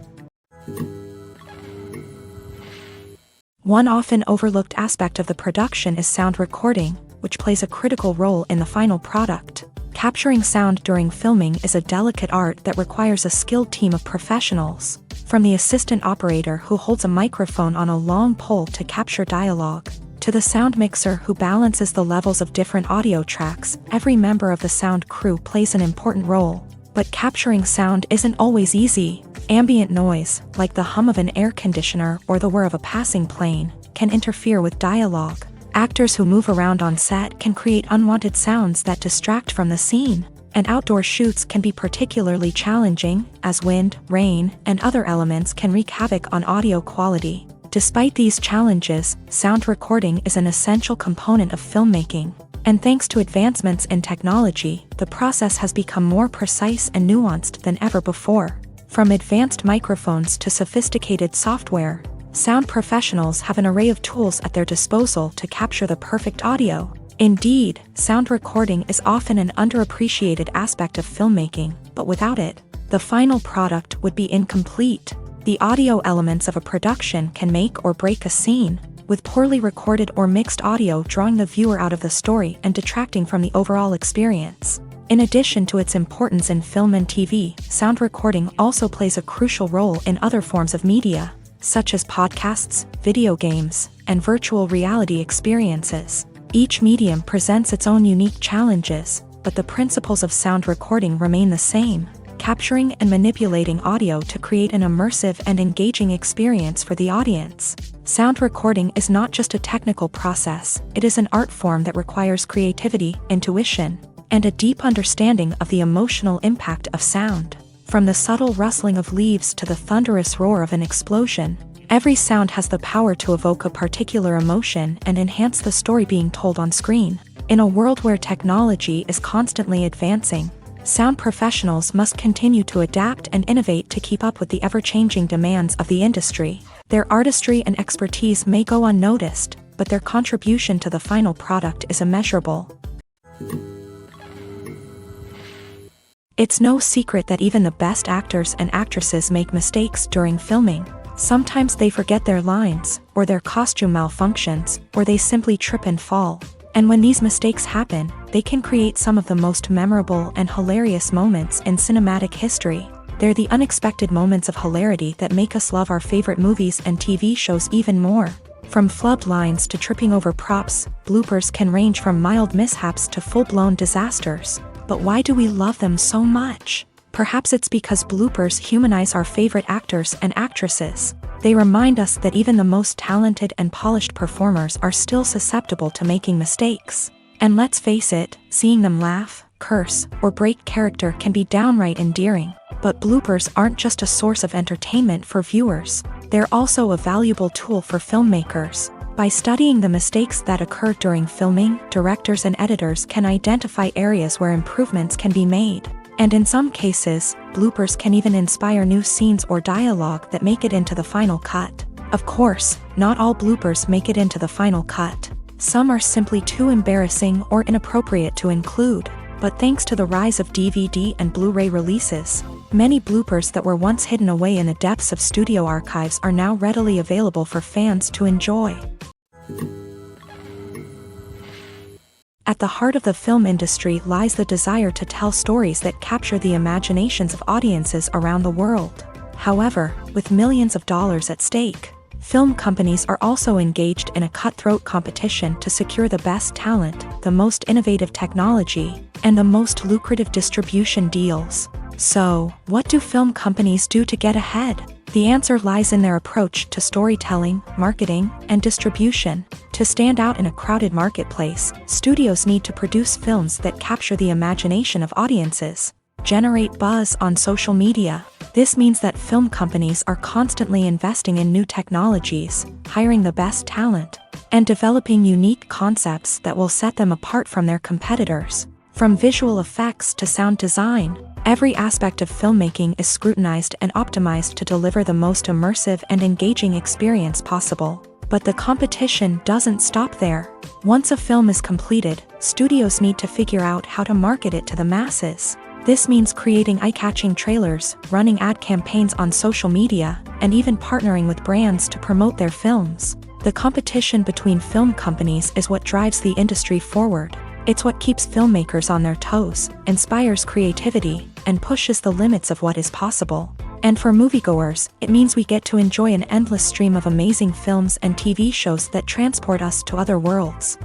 One often overlooked aspect of the production is sound recording, which plays a critical role in the final product. Capturing sound during filming is a delicate art that requires a skilled team of professionals. From the assistant operator who holds a microphone on a long pole to capture dialogue, to the sound mixer who balances the levels of different audio tracks, every member of the sound crew plays an important role. But capturing sound isn't always easy. Ambient noise, like the hum of an air conditioner or the whir of a passing plane, can interfere with dialogue. Actors who move around on set can create unwanted sounds that distract from the scene. And outdoor shoots can be particularly challenging, as wind, rain, and other elements can wreak havoc on audio quality. Despite these challenges, sound recording is an essential component of filmmaking. And thanks to advancements in technology, the process has become more precise and nuanced than ever before. From advanced microphones to sophisticated software, sound professionals have an array of tools at their disposal to capture the perfect audio. Indeed, sound recording is often an underappreciated aspect of filmmaking, but without it, the final product would be incomplete. The audio elements of a production can make or break a scene, with poorly recorded or mixed audio drawing the viewer out of the story and detracting from the overall experience. In addition to its importance in film and TV, sound recording also plays a crucial role in other forms of media, such as podcasts, video games, and virtual reality experiences. Each medium presents its own unique challenges, but the principles of sound recording remain the same, capturing and manipulating audio to create an immersive and engaging experience for the audience. Sound recording is not just a technical process, it is an art form that requires creativity, intuition, and a deep understanding of the emotional impact of sound. From the subtle rustling of leaves to the thunderous roar of an explosion, every sound has the power to evoke a particular emotion and enhance the story being told on screen. In a world where technology is constantly advancing, sound professionals must continue to adapt and innovate to keep up with the ever-changing demands of the industry. Their artistry and expertise may go unnoticed, but their contribution to the final product is immeasurable. It's no secret that even the best actors and actresses make mistakes during filming. Sometimes they forget their lines, or their costume malfunctions, or they simply trip and fall. And when these mistakes happen, they can create some of the most memorable and hilarious moments in cinematic history. They're the unexpected moments of hilarity that make us love our favorite movies and TV shows even more. From flubbed lines to tripping over props, bloopers can range from mild mishaps to full-blown disasters. But why do we love them so much? Perhaps it's because bloopers humanize our favorite actors and actresses. They remind us that even the most talented and polished performers are still susceptible to making mistakes. And let's face it, seeing them laugh, curse, or break character can be downright endearing. But bloopers aren't just a source of entertainment for viewers. They're also a valuable tool for filmmakers. By studying the mistakes that occur during filming, directors and editors can identify areas where improvements can be made. And in some cases, bloopers can even inspire new scenes or dialogue that make it into the final cut. Of course, not all bloopers make it into the final cut. Some are simply too embarrassing or inappropriate to include. But thanks to the rise of DVD and Blu-ray releases, many bloopers that were once hidden away in the depths of studio archives are now readily available for fans to enjoy. At the heart of the film industry lies the desire to tell stories that capture the imaginations of audiences around the world. However, with millions of dollars at stake, film companies are also engaged in a cutthroat competition to secure the best talent, the most innovative technology, and the most lucrative distribution deals. So, what do film companies do to get ahead? The answer lies in their approach to storytelling, marketing, and distribution. To stand out in a crowded marketplace, studios need to produce films that capture the imagination of audiences, generate buzz on social media. This means that film companies are constantly investing in new technologies, hiring the best talent, and developing unique concepts that will set them apart from their competitors. From visual effects to sound design, every aspect of filmmaking is scrutinized and optimized to deliver the most immersive and engaging experience possible. But the competition doesn't stop there. Once a film is completed, studios need to figure out how to market it to the masses. This means creating eye-catching trailers, running ad campaigns on social media, and even partnering with brands to promote their films. The competition between film companies is what drives the industry forward. It's what keeps filmmakers on their toes, inspires creativity, and pushes the limits of what is possible. And for moviegoers, it means we get to enjoy an endless stream of amazing films and TV shows that transport us to other worlds.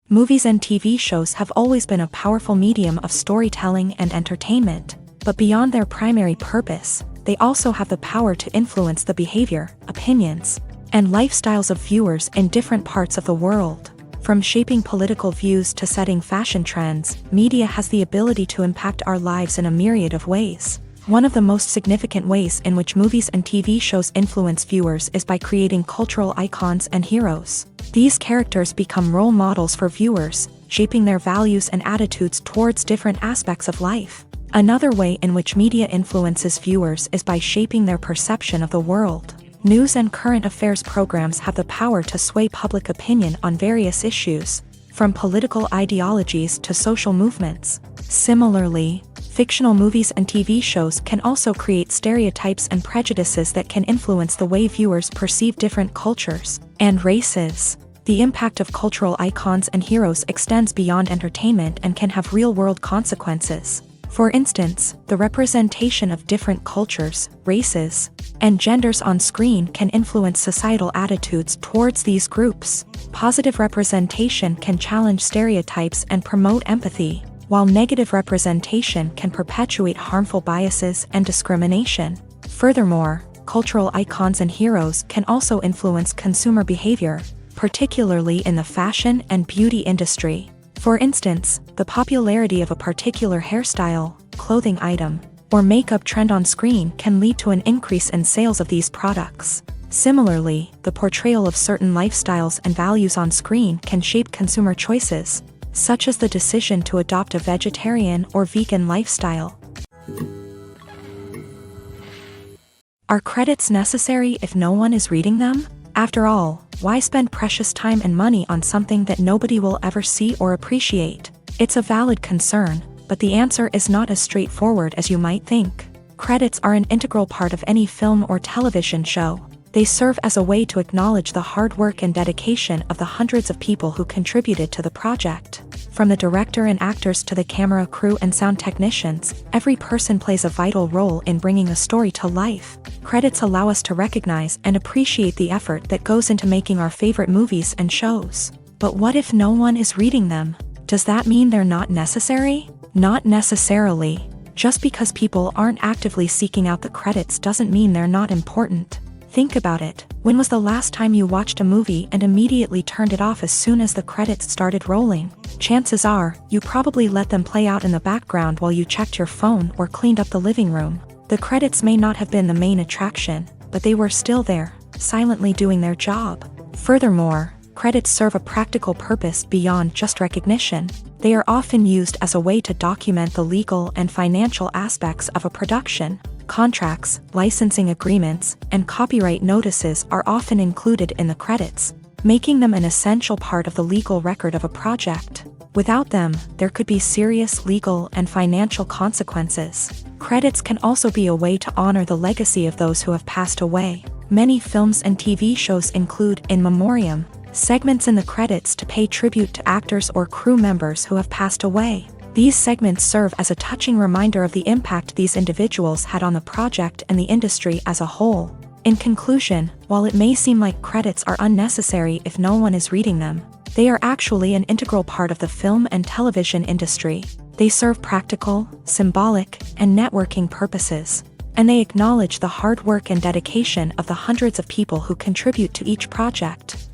Movies and TV shows have always been a powerful medium of storytelling and entertainment, but beyond their primary purpose, they also have the power to influence the behavior, opinions, and lifestyles of viewers in different parts of the world. From shaping political views to setting fashion trends, media has the ability to impact our lives in a myriad of ways. One of the most significant ways in which movies and TV shows influence viewers is by creating cultural icons and heroes. These characters become role models for viewers, shaping their values and attitudes towards different aspects of life. Another way in which media influences viewers is by shaping their perception of the world. News and current affairs programs have the power to sway public opinion on various issues, from political ideologies to social movements. Similarly, fictional movies and TV shows can also create stereotypes and prejudices that can influence the way viewers perceive different cultures and races. The impact of cultural icons and heroes extends beyond entertainment and can have real-world consequences. For instance, the representation of different cultures, races, and genders on screen can influence societal attitudes towards these groups. Positive representation can challenge stereotypes and promote empathy, while negative representation can perpetuate harmful biases and discrimination. Furthermore, cultural icons and heroes can also influence consumer behavior, particularly in the fashion and beauty industry. For instance, the popularity of a particular hairstyle, clothing item, or makeup trend on screen can lead to an increase in sales of these products. Similarly, the portrayal of certain lifestyles and values on screen can shape consumer choices, such as the decision to adopt a vegetarian or vegan lifestyle. Are credits necessary if no one is reading them? After all, why spend precious time and money on something that nobody will ever see or appreciate? It's a valid concern, but the answer is not as straightforward as you might think. Credits are an integral part of any film or television show. They serve as a way to acknowledge the hard work and dedication of the hundreds of people who contributed to the project. From the director and actors to the camera crew and sound technicians, every person plays a vital role in bringing a story to life. Credits allow us to recognize and appreciate the effort that goes into making our favorite movies and shows. But what if no one is reading them? Does that mean they're not necessary? Not necessarily. Just because people aren't actively seeking out the credits doesn't mean they're not important. Think about it. When was the last time you watched a movie and immediately turned it off as soon as the credits started rolling? Chances are, you probably let them play out in the background while you checked your phone or cleaned up the living room. The credits may not have been the main attraction, but they were still there, silently doing their job. Furthermore, credits serve a practical purpose beyond just recognition. They are often used as a way to document the legal and financial aspects of a production. Contracts, licensing agreements, and copyright notices are often included in the credits, making them an essential part of the legal record of a project. Without them, there could be serious legal and financial consequences. Credits can also be a way to honor the legacy of those who have passed away. Many films and TV shows include in memoriam segments in the credits to pay tribute to actors or crew members who have passed away. These segments serve as a touching reminder of the impact these individuals had on the project and the industry as a whole. In conclusion, while it may seem like credits are unnecessary if no one is reading them, they are actually an integral part of the film and television industry. They serve practical, symbolic, and networking purposes, and they acknowledge the hard work and dedication of the hundreds of people who contribute to each project.